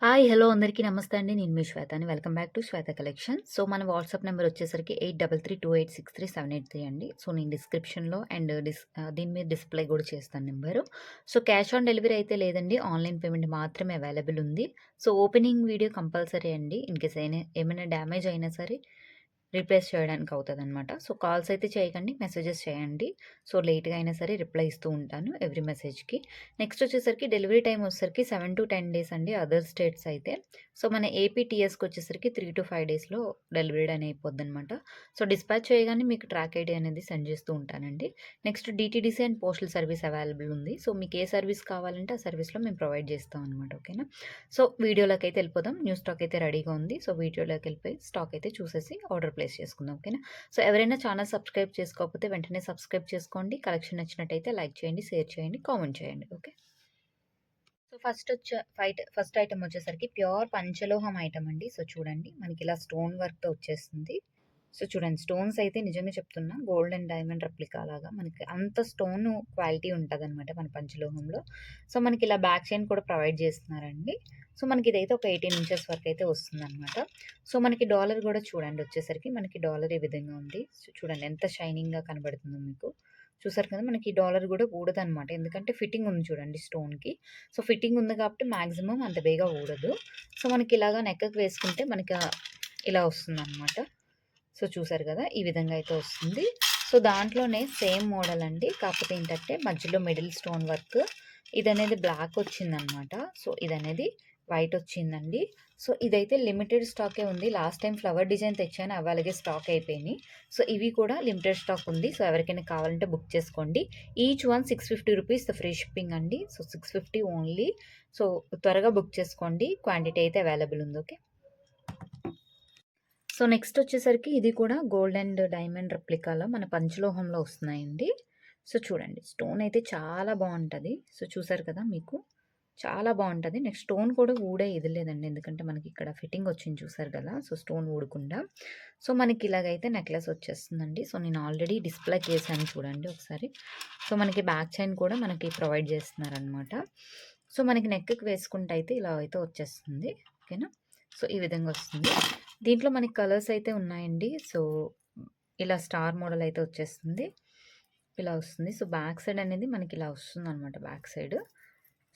Hi! Hello! అందరికీ నమస్తే అండి. నేను మీ శ్వేతని. Welcome back to Shweta collection. So, మన వాట్సాప్ నంబర్ వచ్చేసరికి 8332863783 అండి. సో, నేను డిస్క్రిప్షన్‌లో అండ్ దీని మీద డిస్‌ప్లే గూడా చేస్తాను number. So, cash on delivery అయితే లేదండి. ఆన్‌లైన్ పేమెంట్ మాత్రమే అవైలబుల్ ఉంది. సో, ఓపెనింగ్ వీడియో కంపల్సరీ అండి. ఇన్‌కేస్ ఏమైనా డ్యామేజ్ అయినా సరే రీప్లేస్ చేయడానికి అవుతదనమాట. సో, కాల్స్ అయితే చేయకండి. మెసేజెస్ చేయండి. సో, లేట్‌గా అయినా సరే రిప్లై ఇస్తూ ఉంటాను ఎవ్రీ మెసేజ్‌కి. నెక్స్ట్ వచ్చేసరికి డెలివరీ టైమ్ వచ్చేసరికి 7-10 డేస్ అండి అదర్ స్టేట్స్ అయితే. సో, మన ఏపీ టీఎస్‌కి వచ్చేసరికి 3-5 డేస్‌లో డెలివరీ అని అయిపోద్దనమాట. సో, డిస్పాచ్ చేయగానే మీకు ట్రాక్ ఐడీ అనేది సెండ్ చేస్తూ ఉంటానండి. Next DTDC and postal service available ఉంది. సో, మీకు ఏ సర్వీస్ కావాలంటే ఆ సర్వీస్‌లో మేము ప్రొవైడ్ చేస్తాం అనమాట. ఓకేనా? సో, వీడియోలోకైతే వెళ్ళిపోదాం. న్యూ స్టాక్ అయితే రెడీగా ఉంది. సో, వీడియోలోకి వెళ్ళిపోయి స్టాక్ అయితే చూసేసి ఆర్డర్ ప్లేస్ చేసుకుందాం. ఓకేనా? సో, ఎవరైనా ఛానల్ సబ్స్క్రైబ్ చేసుకోకపోతే వెంటనే సబ్స్క్రైబ్ చేసుకోండి. కలెక్షన్ నచ్చినట్టయితే లైక్ చేయండి, షేర్ చేయండి, కామెంట్ చేయండి. ఓకే. సో, ఫస్ట్ ఐటమ్ వచ్చేసరికి ప్యూర్ పంచలోహం ఐటమ్ అండి. సో, చూడండి మనకి ఇలా స్టోన్ వర్క్‌తో వచ్చేస్తుంది. సో, చూడండి స్టోన్స్ అయితే నిజంగా చెప్తున్నా గోల్డ్ అండ్ డైమండ్ రెప్లికా లాగా మనకి అంత స్టోన్ క్వాలిటీ ఉంటదనమాట మన పంచలోహంలో. సో, మనకి ఇలా బ్యాక్ చైన్ కూడా ప్రొవైడ్ చేస్తున్నారండి. సో, మనకి ఇదైతే ఒక 18 ఇంచెస్ వరకు అయితే వస్తుందనమాట. సో, మనకి డాలర్ కూడా చూడండి వచ్చేసరికి మనకి డాలర్ ఈ విధంగా ఉంది. సో, చూడండి ఎంత షైనింగ్‌గా కనబడుతుందో మీకు. చూసారు కదా! మనకి డాలర్ కూడా ఊడదనమాట. ఎందుకంటే ఫిట్టింగ్ ఉంది చూడండి స్టోన్‌కి. సో, ఫిట్టింగ్ ఉంది కాబట్టి మాక్సిమం అంత బేగా ఊడదు. సో, మనకి ఇలాగా నెక్కకి వేసుకుంటే మనకి ఇలా వస్తుందనమాట. సో, చూసారు గదా! ఈ విధంగా అయితే వస్తుంది. సో, దాంట్లోనే సేమ్ మోడల్ అండి. కాకపోతే ఏంటంటే మధ్యలో మిడిల్ స్టోన్ వర్క్ ఇదనేది బ్లాక్ వచ్చిందనమాట. సో, ఇదనేది వైట్ వచ్చిందండి. సో, ఇదైతే లిమిటెడ్ స్టాకే ఉంది. లాస్ట్ టైమ్ ఫ్లవర్ డిజైన్ తెచ్చాను. అవి అలాగే స్టాక్ అయిపోయినాయి. సో, ఇవి కూడా లిమిటెడ్ స్టాక్ ఉంది. సో, ఎవరికైనా కావాలంటే బుక్ చేసుకోండి. Each one 650 rupees free shipping అండి. So, 650 only. సో, త్వరగా బుక్ చేసుకోండి. క్వాంటిటీ అయితే అవైలబుల్ ఉంది. ఓకే. సో, నెక్స్ట్ వచ్చేసరికి ఇది కూడా గోల్డ్ అండ్ డైమండ్ రెప్లికాలో మన పంచలోహంలో వస్తున్నాయండి. సో, చూడండి స్టోన్ అయితే చాలా బావుంటది. సో, చూసారు కదా మీకు చాలా బావుంటది. నెక్స్ట్ స్టోన్ కూడా ఊడే ఇది లేదండి. ఎందుకంటే మనకి ఇక్కడ ఫిట్టింగ్ వచ్చింది చూసారు కదా! So, stone ఊడకుండా. సో, మనకి ఇలాగైతే నెక్లెస్ వచ్చేస్తుందండి. సో, నేను ఆల్రెడీ డిస్‌ప్లే చేశాను చూడండి ఒకసారి. సో, మనకి బ్యాక్ చైన్ కూడా మనకి ప్రొవైడ్ చేస్తున్నారనమాట. సో, మనకి నెక్‌కి వేసుకుంటే అయితే ఇలా అయితే వచ్చేస్తుంది. ఓకేనా? సో, ఈ విధంగా వస్తుంది. దీంట్లో మనకి కలర్స్ అయితే ఉన్నాయండి. సో, ఇలా స్టార్ మోడల్ అయితే వచ్చేస్తుంది. ఇలా వస్తుంది. సో, బ్యాక్ సైడ్ అనేది మనకి ఇలా వస్తుందనమాట back side.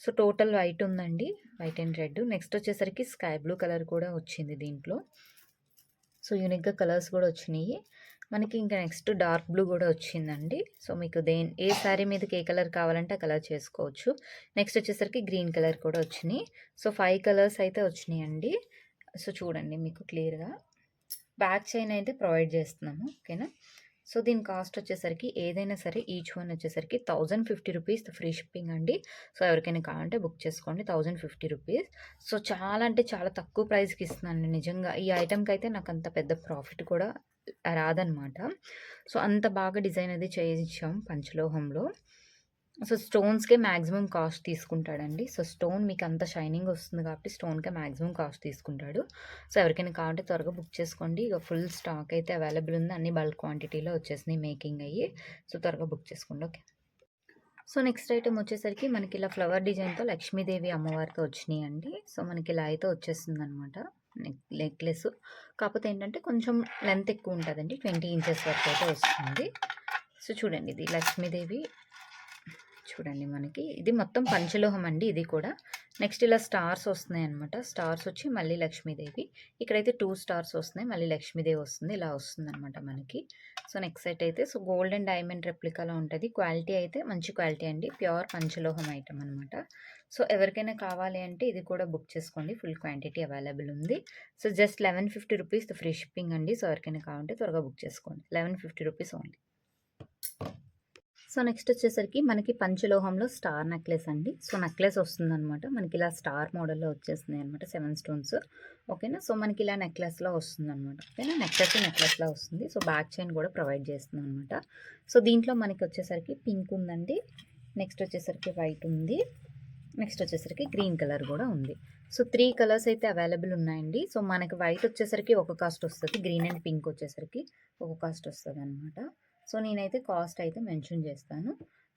So, total white ఉందండి. White and red. నెక్స్ట్ వచ్చేసరికి స్కై బ్లూ కలర్ కూడా వచ్చింది దీంట్లో. సో, యూనిక్‌గా కలర్స్ కూడా వచ్చినియి. మనకి ఇంకా నెక్స్ట్ డార్క్ బ్లూ కూడా వచ్చిందండి. సో, మీకు ఏ శారీ మీదకి ఏ కలర్ కావాలంటే ఆ కలర్ చేసుకోవచ్చు. నెక్స్ట్ వచ్చేసరికి గ్రీన్ కలర్ కూడా వచ్చినియి. సో, 5 కలర్స్ అయితే వచ్చినియండి. సో, చూడండి మీకు క్లియర్‌గా. బ్యాక్ చైన్ అయితే ప్రొవైడ్ చేస్తున్నాము. ఓకేనా? సో, దీని కాస్ట్ వచ్చేసరికి ఏదైనా సరే ఈచ్ వన్ వచ్చేసరికి 1050 రూపీస్ ఫ్రీ షిప్పింగ్ అండి. సో, ఎవరికైనా కావాలంటే బుక్ చేసుకోండి. 1050 రూపీస్. సో, చాలా అంటే చాలా తక్కువ ప్రైస్‌కి ఇస్తున్నానండి నిజంగా. ఈ ఐటెమ్‌కైతే నాకంత పెద్ద ప్రాఫిట్ కూడా రాదనమాట. సో, అంత బాగా డిజైన్ అది చేయించాం పంచలోహంలో. సో, స్టోన్స్‌కే మాక్సిమం కాస్ట్ తీసుకుంటాడండి. సో, స్టోన్ మీకంత షైనింగ్ వస్తుంది కాబట్టి స్టోన్‌కే మాక్సిమం కాస్ట్ తీసుకుంటాడు. సో, ఎవరికైనా కావాలంటే త్వరగా బుక్ చేసుకోండి. ఇక ఫుల్ స్టాక్ అయితే అవైలబుల్ ఉంది. అన్ని బల్క్ క్వాంటిటీలో వచ్చేసినాయి మేకింగ్ అయ్యి. సో, త్వరగా బుక్ చేసుకోండి. ఓకే. సో, నెక్స్ట్ ఐటెమ్ వచ్చేసరికి మనకి ఇలా ఫ్లవర్ డిజైన్‌తో లక్ష్మీదేవి అమ్మవారితో వచ్చినియండి. సో, మనకి ఇలా అయితే వచ్చేస్తుందనమాట. నెక్లెస్. కాకపోతే ఏంటంటే కొంచెం లెంత్ ఎక్కువ ఉంటదండి. 20 ఇంచెస్ వరకు అయితే వస్తుంది. సో, చూడండి ఇది లక్ష్మీదేవి చూడండి మనకి ఇది మొత్తం పంచలోహం అండి ఇది కూడా. నెక్స్ట్ ఇలా స్టార్స్ వస్తున్నాయన్నమాట. స్టార్స్ వచ్చి మళ్ళీ లక్ష్మీదేవి. ఇక్కడైతే 2 స్టార్స్ వస్తున్నాయి. మళ్ళీ లక్ష్మీదేవి వస్తుంది. ఇలా వస్తుందన్నమాట మనకి. సో, నెక్స్ట్ సెట్ అయితే సో, గోల్డ్ అండ్ డైమండ్ రెప్లికాలో ఉంటది. క్వాలిటీ అయితే మంచి క్వాలిటీ అండి. ప్యూర్ పంచలోహం ఐటెమ్ అనమాట. సో, ఎవరికైనా కావాలి అంటే ఇది కూడా బుక్ చేసుకోండి. ఫుల్ క్వాంటిటీ అవైలబుల్ ఉంది. So, just 1150 rupees free shipping అండి. సో, ఎవరికైనా కావాలంటే త్వరగా బుక్ చేసుకోండి. 1150 రూపీస్ ఓన్లీ. సో, నెక్స్ట్ వచ్చేసరికి మనకి పంచలోహంలో స్టార్ నెక్లెస్ అండి. సో, నెక్లెస్ వస్తుందనమాట. మనకి ఇలా స్టార్ మోడల్‌లో వచ్చేస్తున్నాయి అనమాట 7 స్టోన్స్. ఓకేనా? సో, మనకి ఇలా నెక్లెస్‌లా వస్తుందనమాట. ఓకేనా? నెక్లెస్‌లా వస్తుంది. సో, బ్యాక్ చైన్ కూడా ప్రొవైడ్ చేస్తున్నాం అనమాట. సో, దీంట్లో మనకి వచ్చేసరికి పింక్ ఉందండి. నెక్స్ట్ వచ్చేసరికి వైట్ ఉంది. నెక్స్ట్ వచ్చేసరికి గ్రీన్ కలర్ కూడా ఉంది. సో, 3 కలర్స్ అయితే అవైలబుల్ ఉన్నాయండి. సో, మనకి వైట్ వచ్చేసరికి ఒక కాస్ట్ వస్తది. గ్రీన్ అండ్ పింక్ వచ్చేసరికి ఒక కాస్ట్ వస్తదనమాట. సో, నేనైతే కాస్ట్ అయితే మెన్షన్ చేస్తాను.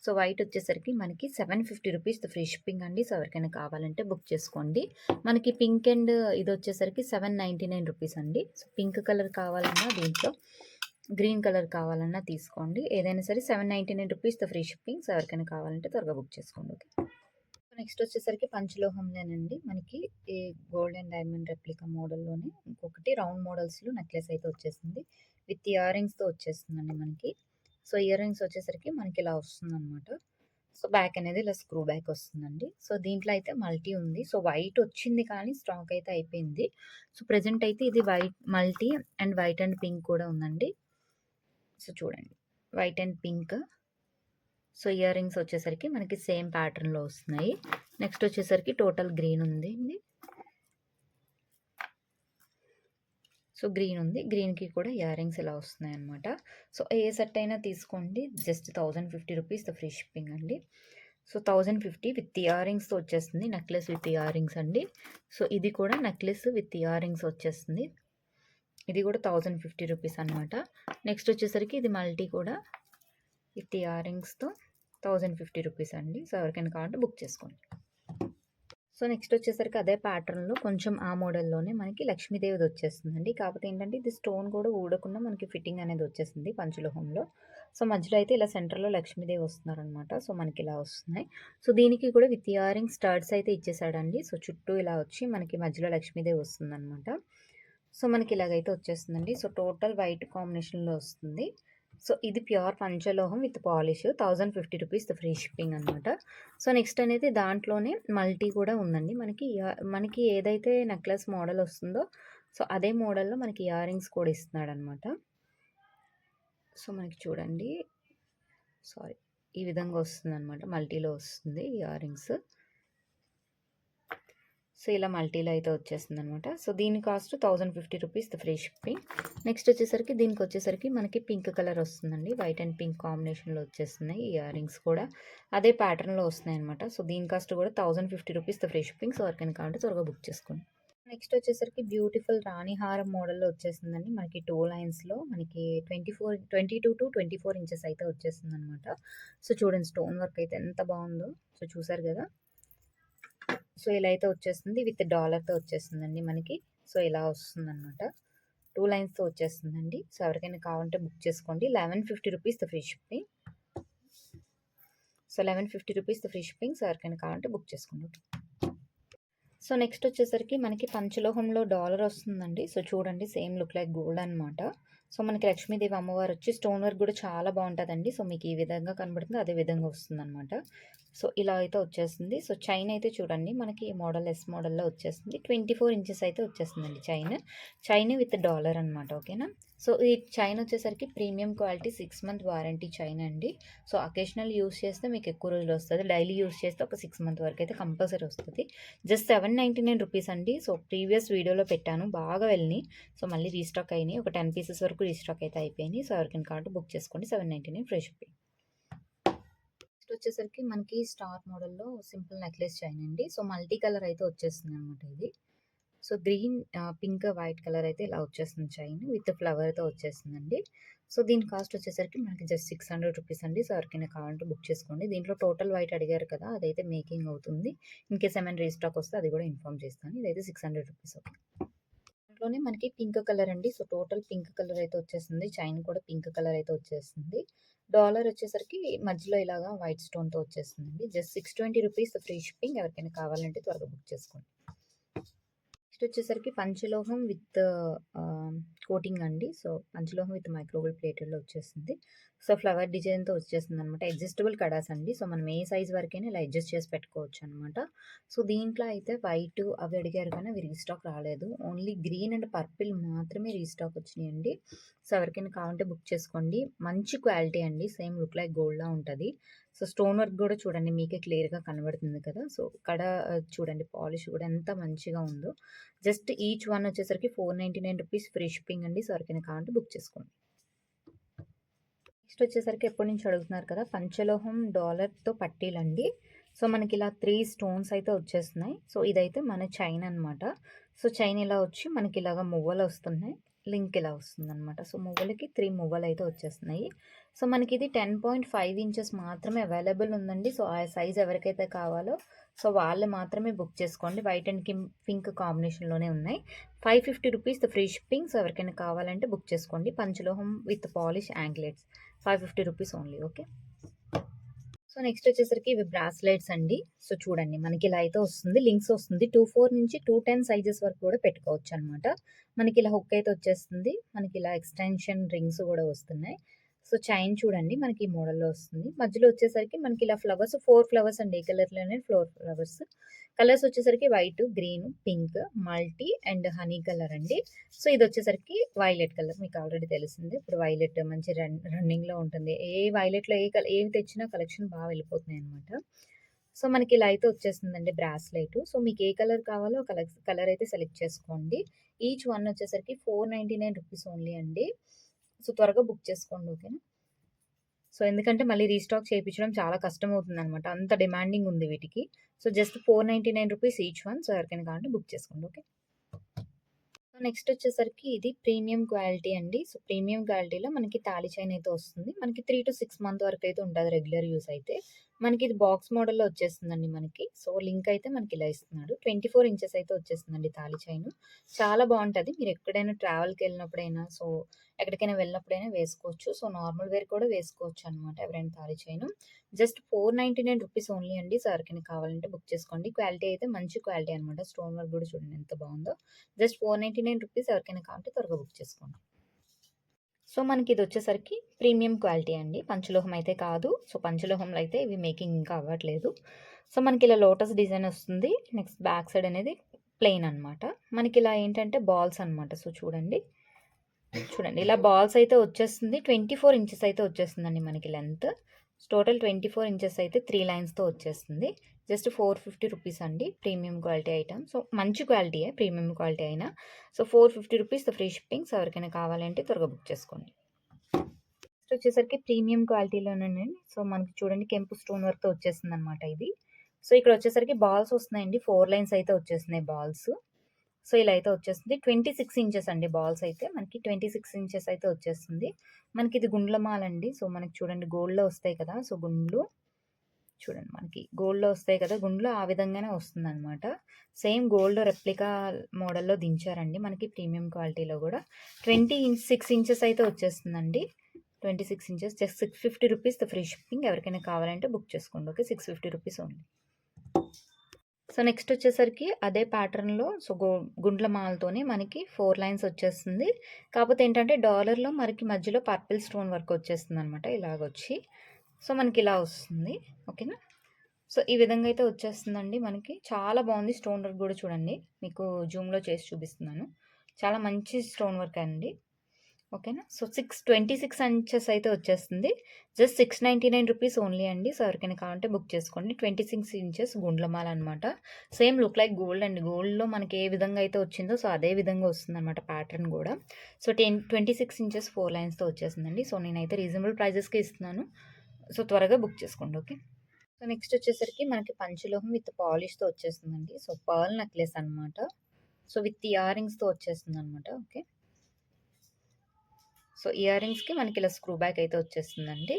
సో వైట్ వచ్చేసరికి మనకి 750 రూపీస్ ఫ్రీ షిప్పింగ్ అండి. సో ఎవరికైనా కావాలంటే బుక్ చేసుకోండి. మనకి పింక్ అండ్ ఇది వచ్చేసరికి 799 రూపీస్ అండి. సో పింక్ కలర్ కావాలన్నా దీంట్లో, గ్రీన్ కలర్ కావాలన్నా తీసుకోండి. ఏదైనా సరే 799 రూపీస్ ఫ్రీ షిప్పింగ్. సో ఎవరికైనా కావాలంటే త్వరగా బుక్ చేసుకోండి. ఓకే. నెక్స్ట్ వచ్చేసరికి పంచలోహంలోనండి మనకి ఈ గోల్డ్ అండ్ డైమండ్ రెప్లికా మోడల్లోనే ఇంకొకటి రౌండ్ మోడల్స్లో నెక్లెస్ అయితే వచ్చేసింది. విత్ ఇయర్ రింగ్స్తో వచ్చేస్తుందండి మనకి. సో ఇయర్ రింగ్స్ వచ్చేసరికి మనకి ఇలా వస్తుందన్నమాట. సో బ్యాక్ అనేది ఇలా స్క్రూ బ్యాక్ వస్తుందండి. సో దీంట్లో అయితే మల్టీ ఉంది. సో వైట్ వచ్చింది కానీ స్టాక్ అయితే అయిపోయింది. సో ప్రెజెంట్ అయితే ఇది white multi and white and pink కూడా ఉందండి. సో చూడండి, white and pink. So ear rings వచ్చేసరికి మనకి సేమ్ ప్యాటర్న్లో వస్తున్నాయి. నెక్స్ట్ వచ్చేసరికి టోటల్ గ్రీన్ ఉంది. సో గ్రీన్ ఉంది, గ్రీన్కి కూడా ఇయర్ రింగ్స్ ఇలా వస్తున్నాయి అనమాట. సో ఏ సెట్ అయినా తీసుకోండి, జస్ట్ 1050 రూపీస్ ఫ్రీ షిప్పింగ్ అండి. సో 1050 విత్ ఇయర్ రింగ్స్తో వచ్చేస్తుంది. నెక్లెస్ విత్ ఇయర్ రింగ్స్ అండి. సో ఇది కూడా నెక్లెస్ విత్ ఇయర్ రింగ్స్ వచ్చేస్తుంది. ఇది కూడా 1050 రూపీస్ అనమాట. నెక్స్ట్ వచ్చేసరికి ఇది మల్టీ కూడా విత్ ఇయర్ రింగ్స్తో 1050 రూపీస్ అండి. సో ఎవరికైనా కావాలంటే బుక్ చేసుకోండి. సో నెక్స్ట్ వచ్చేసరికి అదే ప్యాటర్న్లో కొంచెం ఆ మోడల్లోనే మనకి లక్ష్మీదేవిది వచ్చేస్తుందండి. కాకపోతే ఏంటంటే ఇది స్టోన్ కూడా ఊడకుండా మనకి ఫిట్టింగ్ అనేది వచ్చేసింది పంచలోహంలో. సో మధ్యలో అయితే ఇలా సెంటర్లో లక్ష్మీదేవి వస్తున్నారనమాట. సో మనకి ఇలా వస్తున్నాయి. సో దీనికి కూడా విత్ ఇయరింగ్ స్టడ్స్ అయితే ఇచ్చేసాడండి. సో చుట్టూ ఇలా వచ్చి మనకి మధ్యలో లక్ష్మీదేవి వస్తుందన్నమాట. సో మనకి ఇలాగైతే వచ్చేస్తుందండి. సో టోటల్ వైట్ కాంబినేషన్లో వస్తుంది. సో ఇది ప్యూర్ పంచలోహం విత్ పాలిష్, 1050 రూపీస్ ఫ్రీ షిప్పింగ్ అనమాట. సో నెక్స్ట్ అనేది దాంట్లోనే మల్టీ కూడా ఉందండి. మనకి ఏదైతే నెక్లెస్ మోడల్ వస్తుందో సో అదే మోడల్లో మనకి ఇయర్ రింగ్స్ కూడా ఇస్తున్నాడు అనమాట. సో మనకి చూడండి, సారీ, ఈ విధంగా వస్తుంది అనమాట. మల్టీలో వస్తుంది ఇయర్ రింగ్స్. సో ఇలా మల్టీలో అయితే వచ్చేస్తుంది అనమాట. సో దీని కాస్ట్ 1050 రూపీస్ ఫ్రీ షిప్పింగ్. నెక్స్ట్ వచ్చేసరికి దీనికి వచ్చేసరికి మనకి పింక్ కలర్ వస్తుందండి. వైట్ అండ్ పింక్ కాంబినేషన్లో వచ్చేస్తున్నాయి. ఇయర్ రింగ్స్ కూడా అదే ప్యాటర్న్లో వస్తున్నాయి అనమాట. సో దీని కాస్ట్ కూడా 1050 రూపీస్ ఫ్రీ షిప్పింగ్. సో ఎవరికైనా కావాలంటే త్వరగా బుక్ చేసుకోండి. నెక్స్ట్ వచ్చేసరికి బ్యూటిఫుల్ రాణిహారం మోడల్లో వచ్చేసిందండి. మనకి 2 లైన్స్లో మనకి 22 to 24 ఇంచెస్ అయితే వచ్చేస్తుంది అనమాట. సో చూడండి, స్టోన్ వర్క్ అయితే ఎంత బాగుందో. సో చూసారు కదా. సో ఇలా అయితే వచ్చేస్తుంది, విత్ డాలర్తో వచ్చేస్తుందండి మనకి. సో ఇలా వస్తుంది అనమాట. 2 లైన్స్తో వచ్చేస్తుందండి. సో ఎవరికైనా కావాలంటే బుక్ చేసుకోండి. 1150 rupees free shipping. So 1150 rupees free shipping. So ఎవరికైనా కావాలంటే బుక్ చేసుకోండి. సో నెక్స్ట్ వచ్చేసరికి మనకి పంచలోహంలో డాలర్ వస్తుందండి. సో చూడండి, సేమ్ లుక్ లైక్ గోల్డ్ అనమాట. సో మనకి లక్ష్మీదేవి అమ్మవారు వచ్చి స్టోన్ వర్క్ కూడా చాలా బాగుంటుందండి. సో మీకు ఈ విధంగా కనబడుతుంది, అదే విధంగా వస్తుంది అనమాట. సో ఇలా అయితే వచ్చేస్తుంది. సో చైన్ అయితే చూడండి మనకి మోడల్ ఎస్ మోడల్లో వచ్చేస్తుంది. 24 ఇంచెస్ అయితే వచ్చేస్తుందండి చైన్ విత్ డాలర్ అనమాట. ఓకేనా. సో ఈ చైన్ వచ్చేసరికి premium quality 6 month warranty chain అండి. సో అకేషనల్ యూస్ చేస్తే మీకు ఎక్కువ రోజులు వస్తుంది. డైలీ యూస్ చేస్తే ఒక 6 మంత్ వరకు అయితే కంపల్సరీ వస్తుంది. జస్ట్ 799 రూపీస్ అండి. సో ప్రీవియస్ వీడియోలో పెట్టాను, బాగా వెళ్ళినాయి. సో మళ్ళీ రీస్టాక్ అయినాయి. ఒక 10 పీసెస్ వరకు రీస్టాక్ అయితే అయిపోయినాయి. సో ఎవరికైనా కార్డు బుక్ చేసుకోండి. 799 ఫ్రీ షిప్పింగ్. నెక్స్ట్ వచ్చేసరికి మనకి స్టార్ మోడల్లో సింపుల్ నెక్లెస్ చైన్ అండి. సో మల్టీ కలర్ అయితే వచ్చేస్తుంది అనమాట ఇది. So green, pink, white colour అయితే ఇలా వచ్చేస్తుంది చైన్ విత్ ఫ్లవర్తో వచ్చేస్తుందండి. సో దీని కాస్ట్ వచ్చేసరికి మనకి జస్ట్ 600 రూపీస్ అండి. సో ఎవరికైనా కావాలంటే బుక్ చేసుకోండి. దీంట్లో టోటల్ వైట్ అడిగారు కదా, అదైతే మేకింగ్ అవుతుంది. ఇన్కేస్ ఏమైనా రీస్టాక్ వస్తే అది కూడా ఇన్ఫామ్ చేస్తాను. ఇదైతే 600 రూపీస్. ఓకే. దాంట్లోనే మనకి పింక్ కలర్ అండి. సో టోటల్ పింక్ కలర్ అయితే వచ్చేస్తుంది. చైన్ కూడా పింక్ కలర్ అయితే వచ్చేస్తుంది. డాలర్ వచ్చేసరికి మధ్యలో ఇలాగా వైట్ స్టోన్తో వచ్చేస్తుందండి. Just 620 rupees free shipping. ఎవరికైనా కావాలంటే త్వరగా బుక్ చేసుకోండి. నెక్స్ట్ వచ్చేసరికి పంచలోహం విత్ కోటింగ్ అండి. సో పంచలోహం విత్ మైక్రోవేవ్ ప్లేటెడ్లో వచ్చేసింది. సో ఫ్లవర్ డిజైన్తో వచ్చేస్తుంది అనమాట. అడ్జస్టబుల్ కడాస్ అండి. సో మనం ఏ సైజ్ వరకైనా ఇలా అడ్జస్ట్ చేసి పెట్టుకోవచ్చు అనమాట. సో దీంట్లో అయితే వైట్ అవి అడిగారు కానీ అవి రీస్టాక్ రాలేదు. ఓన్లీ గ్రీన్ అండ్ పర్పుల్ మాత్రమే రీస్టాక్ వచ్చినాయండి. సో ఎవరికైనా కావాలంటే బుక్ చేసుకోండి. మంచి క్వాలిటీ అండి. సేమ్ లుక్ లైక్ గోల్డ్లా ఉంటుంది. సో స్టోన్ వర్క్ కూడా చూడండి, మీకే క్లియర్గా కనబడుతుంది కదా. సో చూడండి, పాలిష్ కూడా ఎంత మంచిగా ఉందో. జస్ట్ ఈచ్ వన్ వచ్చేసరికి 499 రూపీస్ ఫ్రీ షిప్పింగ్ అండి. సో ఎవరికైనా కావాలంటే బుక్ చేసుకోండి. నెక్స్ట్ వచ్చేసరికి ఎప్పటి నుంచి అడుగుతున్నారు కదా, పంచలోహం డాలర్తో పట్టీలండి. సో మనకి ఇలా 3 స్టోన్స్ అయితే వచ్చేస్తున్నాయి. సో ఇదైతే మన చైన్ అనమాట. సో చైన్ ఇలా వచ్చి మనకి ఇలాగ మువ్వలు వస్తున్నాయి. లింక్ ఇలా వస్తుందనమాట. సో, మువ్వలకి 3 మువ్వలైతే వచ్చేస్తున్నాయి. సో, మనకిది 10.5 ఇంచెస్ మాత్రమే అవైలబుల్ ఉందండి. సో, ఆ సైజ్ ఎవరికైతే కావాలో సో, వాళ్ళు మాత్రమే బుక్ చేసుకోండి. వైట్ అండ్ పింక్ కాంబినేషన్‌లోనే ఉన్నాయి. 550 రూపీస్ ఫ్రీ షిప్పింగ్. సో, ఎవరికైనా కావాలంటే బుక్ చేసుకోండి. పంచలోహం with polish anklets 550 rupees only. Okay. So, next వచ్చేసరికి ఇవి బ్రాస్లెట్స్ అండి. సో, చూడండి మనకి ఇలా అయితే వస్తుంది. లింక్స్ వస్తుంది. 24 నుంచి 210 సైజెస్ వరకు కూడా పెట్టుకోవచ్చనమాట. మనకి ఇలా హుక్ అయితే వచ్చేస్తుంది. మనకి ఇలా ఎక్స్‌టెన్షన్ రింగ్స్ కూడా వస్తున్నాయి. సో, చైన్ చూడండి మనకి ఈ మోడల్‌లో వస్తుంది. మధ్యలో వచ్చేసరికి మనకి ఇలా ఫ్లవర్స్ 4 ఫ్లవర్స్ అండి. ఏ కలర్‌లోనే 4 ఫ్లవర్స్. కలర్స్ వచ్చేసరికి white, green, pink, multi and honey colour అండి. సో, ఇదొచ్చేసరికి వైలెట్ కలర్. మీకు ఆల్రెడీ తెలిసిందే. ఇప్పుడు వైలెట్ మంచి రన్నింగ్‌లో ఉంటుంది. వైలెట్‌లో ఏవి తెచ్చినా కలెక్షన్ బాగా వెళ్ళిపోతున్నాయన్నమాట. సో, మనకి ఇలా అయితే వచ్చేస్తుందండి బ్రాస్లెట్. సో, మీకు ఏ కలర్ కావాలో ఆ కలర్ అయితే సెలెక్ట్ చేసుకోండి. ఈచ్ వన్ వచ్చేసరికి 499 రూపీస్ ఓన్లీ అండి. సో, త్వరగా బుక్ చేసుకోండి. ఓకేనా? సో, ఎందుకంటే మళ్ళీ రీస్టాక్ చేపించడం చాలా కష్టమవుతుందనమాట. అంత డిమాండింగ్ ఉంది వీటికి. So, just 499 rupees each one. So, ఎవరికైనా కావాలంటే బుక్ చేసుకోండి. ఓకే. సో, నెక్స్ట్ వచ్చేసరికి ఇది ప్రీమియం క్వాలిటీ అండి. సో, ప్రీమియం క్వాలిటీలో మనకి తాళి చైన్ అయితే వస్తుంది. మనకి 3-6 మంత్ వరకు అయితే ఉంటది రెగ్యులర్ యూజ్ అయితే. మనకి ఇది బాక్స్ మోడల్‌లో వచ్చేస్తుందండి మనకి. సో, లింక్ అయితే మనకి ఇలా ఇస్తున్నాడు. 24 ఇంచెస్ అయితే వచ్చేస్తుందండి తాళి చైను. చాలా బావుంటది. మీరు ఎక్కడైనా ట్రావెల్‌కెళ్ళినప్పుడైనా సో, ఎక్కడికైనా వెళ్ళినప్పుడైనా వేసుకోవచ్చు. సో, నార్మల్ వేర్ కూడా వేసుకోవచ్చనమాట ఎవరైనా తాళి చైను. జస్ట్ 499 రూపీస్ ఓన్లీ అండి. సో, ఎవరికైనా కావాలంటే బుక్ చేసుకోండి. క్వాలిటీ అయితే మంచి క్వాలిటీ అనమాట. స్టోన్ వర్క్ కూడా చూడండి ఎంత బావుందో. Just 499 rupees. ఎవరికైనా కావాలంటే త్వరగా బుక్ చేసుకోండి. సో, మనకిదొచ్చేసరికి ప్రీమియం క్వాలిటీ అండి. పంచలోహం అయితే కాదు. సో, పంచలోహంలో అయితే ఇవి మేకింగ్ ఇంకా అవ్వట్లేదు. సో, మనకిలా లోటస్ డిజైన్ వస్తుంది. నెక్స్ట్ బ్యాక్ సైడ్ అనేది ప్లెయిన్ అనమాట. మనకిలా ఏంటంటే బాల్స్ అనమాట. సో, చూడండి. చూడండి ఇలా బాల్స్ అయితే వచ్చేస్తుంది. 24 ఇంచెస్ అయితే వచ్చేస్తుందండి మనకి లెంత్. టోటల్ 24 ఇంచెస్ అయితే 3 లైన్స్‌తో వచ్చేస్తుంది. జస్ట్ 450 రూపీస్ అండి. Premium quality item. సో, మంచి క్వాలిటీయే ప్రీమియం క్వాలిటీ అయినా. So, 450 rupees free shipping. So, ఎవరికైనా కావాలంటే త్వరగా బుక్ చేసుకోండి. నెక్స్ట్ వచ్చేసరికి ప్రీమియం క్వాలిటీలోనేనండి. సో, మనకి చూడండి కెంపు స్టోన్ వర్క్‌తో వచ్చేసిందనమాట ఇది. సో, ఇక్కడ వచ్చేసరికి బాల్స్ వస్తున్నాయండి. 4 లైన్స్ అయితే వచ్చేస్తున్నాయి బాల్స్. సో, ఇలా అయితే వచ్చేస్తుంది. 26 ఇంచెస్ అండి బాల్స్ అయితే. మనకి 26 ఇంచెస్ అయితే వచ్చేస్తుంది. మనకిది గుండ్ల మాలండి. సో, మనకి చూడండి గోల్డ్‌లో వస్తాయి కదా! సో, గుండ్లు చూడండి మనకి గోల్డ్‌లో వస్తాయి కదా! గుండ్లు ఆ విధంగానే వస్తుందనమాట. సేమ్ గోల్డ్ రెప్లికా మోడల్‌లో దించారండి. మనకి ప్రీమియం క్వాలిటీలో గూడా. 26 ఇంచెస్ అయితే వచ్చేస్తుందండి. 26 inches just 650 rupees free shipping. ఎవరికైనా కావాలంటే బుక్ చేసుకోండి. Okay. 650 rupees only. So, next వచ్చేసరికి అదే ప్యాటర్న్‌లో సో, గుండ్ల మాలతోనే మనకి 4 లైన్స్ వచ్చేస్తుంది. కాపోతే ఏంటంటే డాలర్‌లో మనకి మధ్యలో పర్పుల్ స్టోన్ వర్క్ వచ్చేస్తుందనమాట ఇలాగొచ్చి. సో, మనకిలా వస్తుంది. ఓకేనా? సో, ఈ విధంగా అయితే వచ్చేస్తుందండి మనకి. చాలా బావుంది. స్టోన్ వర్క్ గూడా చూడండి. మీకు జూమ్‌లో చేసి చూపిస్తున్నాను. చాలా మంచి స్టోన్ వర్క్ అండి. ఓకేనా? సో, 26 ఇంచెస్ అయితే వచ్చేస్తుంది. జస్ట్ 699 రూపీస్ ఓన్లీ అండి. సో, ఎవరికైనా కావాలంటే బుక్ చేసుకోండి. 26 ఇంచెస్ గుండ్లమాల అనమాట. సేమ్ లుక్ లైక్ గోల్డ్ అండి. గోల్డ్‌లో మనకి ఏ విధంగా అయితే వచ్చిందో సో, అదే విధంగా వస్తుందనమాట ప్యాటర్న్ గూడా. సో, 26 ఇంచెస్ 4 లైన్స్‌తో వచ్చేసిందండి. సో, నేనైతే రీజనబుల్ ప్రైజెస్‌కే ఇస్తున్నాను. సో, త్వరగా బుక్ చేసుకోండి. ఓకే. సో, నెక్స్ట్ వచ్చేసరికి మనకి పంచలోహం విత్ పాలిష్‌తో వచ్చేస్తుందండి. సో, పర్ల్ నెక్లెస్ అనమాట. సో, విత్ ఇయర్ రింగ్స్‌తో వచ్చేస్తుందనమాట. ఓకే. సో, ఇయర్ రింగ్స్‌కి మనకి ఇలా స్క్రూ బ్యాక్ అయితే వచ్చేస్తుందండి.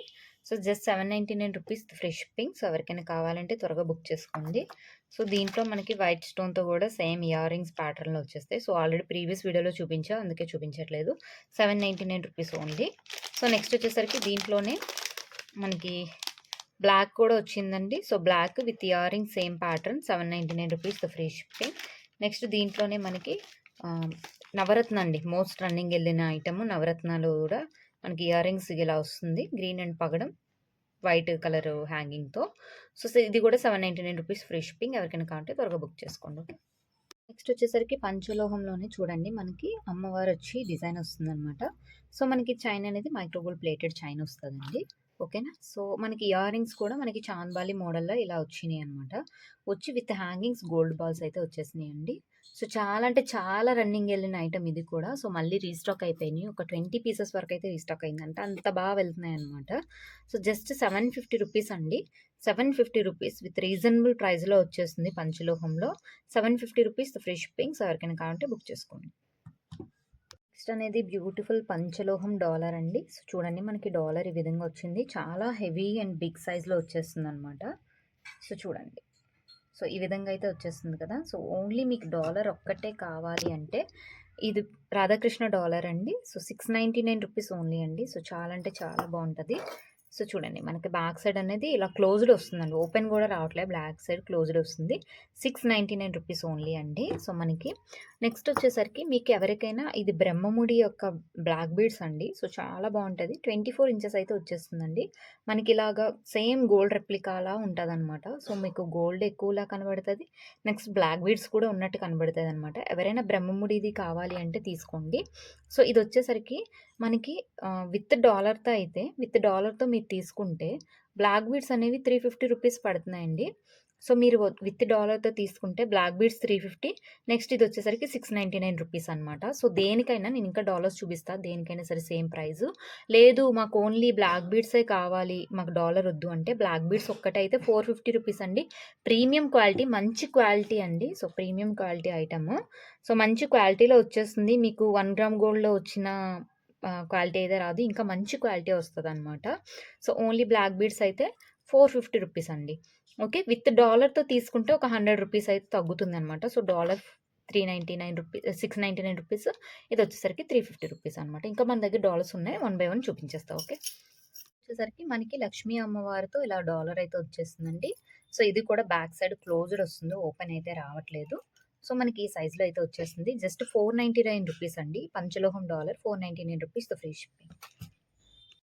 So, just 799 rupees free shipping. So, ఎవరికైనా కావాలంటే త్వరగా బుక్ చేసుకోండి. సో, దీంట్లో మనకి వైట్ స్టోన్‌తో కూడా సేమ్ ఇయర్ రింగ్స్ ప్యాటర్న్‌లో వచ్చేస్తాయి. సో, ఆల్రెడీ ప్రీవియస్ వీడియోలో చూపించా అందుకే చూపించట్లేదు. 799 రూపీస్ ఓన్లీ. సో, నెక్స్ట్ వచ్చేసరికి దీంట్లోనే మనకి బ్లాక్ కూడా వచ్చిందండి. So, black with earrings same pattern 799 rupees free shipping. Next దీంట్లోనే మనకి నవరత్న అండి. మోస్ట్ రన్నింగ్ ఎళ్ళిన ఐటెము నవరత్నాలు కూడా మనకి ఇయర్ రింగ్స్ ఇలా వస్తుంది. గ్రీన్ అండ్ పగడం వైట్ కలర్ హ్యాంగింగ్‌తో. సో, ఇది కూడా 799 రూపీస్ ఫ్రీ షిప్పింగ్. ఎవరికైనా కావాలంటే త్వరగా బుక్ చేసుకోండి. ఓకే. నెక్స్ట్ వచ్చేసరికి పంచలోహంలోనే చూడండి మనకి అమ్మవారొచ్చి డిజైన్ వస్తుందనమాట. సో, మనకి చైన్ అనేది మైక్రో గోల్డ్ ప్లేటెడ్ చైన్ వస్తదండి. ఓకేనా? సో, మనకి ఇయర్ రింగ్స్ కూడా మనకి చాంద్బాలి మోడల్‌లో ఇలా వచ్చినియనమాట. వచ్చి విత్ హ్యాంగింగ్స్ గోల్డ్ బాల్స్ అయితే వచ్చేసినాయండి. సో, చాలా అంటే చాలా రన్నింగ్ ఎళ్ళిన ఐటెమ్ ఇది కూడా. సో, మళ్ళీ రీస్టాక్ అయిపోయినియి. ఒక 20 పీసెస్ వరకైతే రీస్టాక్ అయిందంట. అంత బా వెళ్తున్నాయనమాట. సో, జస్ట్ 750 రూపీస్ అండి. 750 రూపీస్ విత్ రీజనబుల్ ప్రైస్‌లో వచ్చేస్తుంది పంచలోహంలో. 750 రూపీస్ ఫ్రీ షిప్పింగ్. సో, ఎవరికైనా కావాలంటే బుక్ చేసుకోండి. నెక్స్ట్ అనేది బ్యూటిఫుల్ పంచలోహం డాలర్ అండి. సో, చూడండి మనకి డాలర్ ఈ విధంగా వచ్చింది. చాలా హెవీ అండ్ బిగ్ సైజ్‌లో వచ్చేస్తుందనమాట. సో, చూడండి. సో, ఈ విధంగా అయితే వచ్చేస్తుంది కదా! సో, ఓన్లీ మీకు డాలర్ ఒక్కటే కావాలి అంటే ఇది రాధాకృష్ణ డాలర్ అండి. సో, రూ. 699 ఓన్లీ అండి. సో, చాలా అంటే చాలా బావుంటది. సో, చూడండి మనకి బ్యాక్ సైడ్ అనేది ఇలా క్లోజ్డ్ వస్తుందండి. ఓపెన్ గూడా రావట్లేదు. బ్లాక్ సైడ్ క్లోజ్డ్ వస్తుంది. రూ. 699 ఓన్లీ అండి. సో, మనకి నెక్స్ట్ వచ్చేసరికి మీకు ఎవరికైనా ఇది బ్రహ్మముడి యొక్క బ్లాక్ బీడ్స్ అండి. సో, చాలా బావుంటది. 24 ఇంచెస్ అయితే వచ్చేస్తుందండి. మనకి ఇలాగా సేమ్ గోల్డ్ రెప్లికాలా ఉంటదనమాట. సో, మీకు గోల్డ్ ఎక్కువలా కనబడతది. నెక్స్ట్ బ్లాక్ బీడ్స్ కూడా ఉన్నట్టు కనబడతదనమాట. ఎవరైనా బ్రహ్మముడిది కావాలి అంటే తీసుకోండి. సో, ఇదొచ్చేసరికి మనకి విత్ డాలర్‌తో అయితే విత్ డాలర్‌తో మీరు తీసుకుంటే బ్లాక్ బీడ్స్ అనేవి రూ. 350 పడుతున్నాయండి. సో, మీరు విత్ డాలర్‌తో తీసుకుంటే బ్లాక్ బీడ్స్ 350 నెక్స్ట్ ఇదొచ్చేసరికి రూ. 699 అనమాట. సో, దేనికైనా నేను ఇంకా డాలర్స్ చూపిస్తా. దేనికైనా సరే సేమ్ ప్రైజు. లేదు మాకు ఓన్లీ బ్లాక్ బీడ్సే కావాలి. మాకు డాలర్ వద్దు అంటే బ్లాక్ బీడ్స్ ఒక్కటైతే రూ. 450 అండి. ప్రీమియం క్వాలిటీ మంచి క్వాలిటీ అండి. So, premium quality item. So, మంచి క్వాలిటీలో వచ్చేస్తుంది. మీకు 1 గ్రామ్ గోల్డ్‌లో వచ్చిన క్వాలిటీ అయితే రాదు. ఇంకా మంచి క్వాలిటీ వస్తదనమాట. సో, ఓన్లీ బ్లాక్ బీడ్స్ అయితే రూ. 450 అండి. ఓకే. విత్ డాలర్‌తో తీసుకుంటే ఒక రూ. 100 అయితే తగ్గుతుందనమాట. సో, డాలర్ రూ. 699 ఇదొచ్చేసరికి రూ. 350 అనమాట. ఇంకా మన దగ్గర డాలర్స్ ఉన్నాయి. వన్ బై వన్ చూపించేస్తా. ఓకే. వచ్చేసరికి మనకి లక్ష్మీ అమ్మవారితో ఇలా డాలర్ అయితే వచ్చేస్తుందండి. సో, ఇది కూడా బ్యాక్ సైడ్ క్లోజ్డ్ వస్తుంది. ఓపెన్ అయితే రావట్లేదు. సో, మనకి ఈ సైజ్‌లో అయితే వచ్చేస్తుంది. జస్ట్ రూ. 499 అండి. పంచలోహం డాలర్ రూ. 499 ఫ్రీ షిప్పింగ్.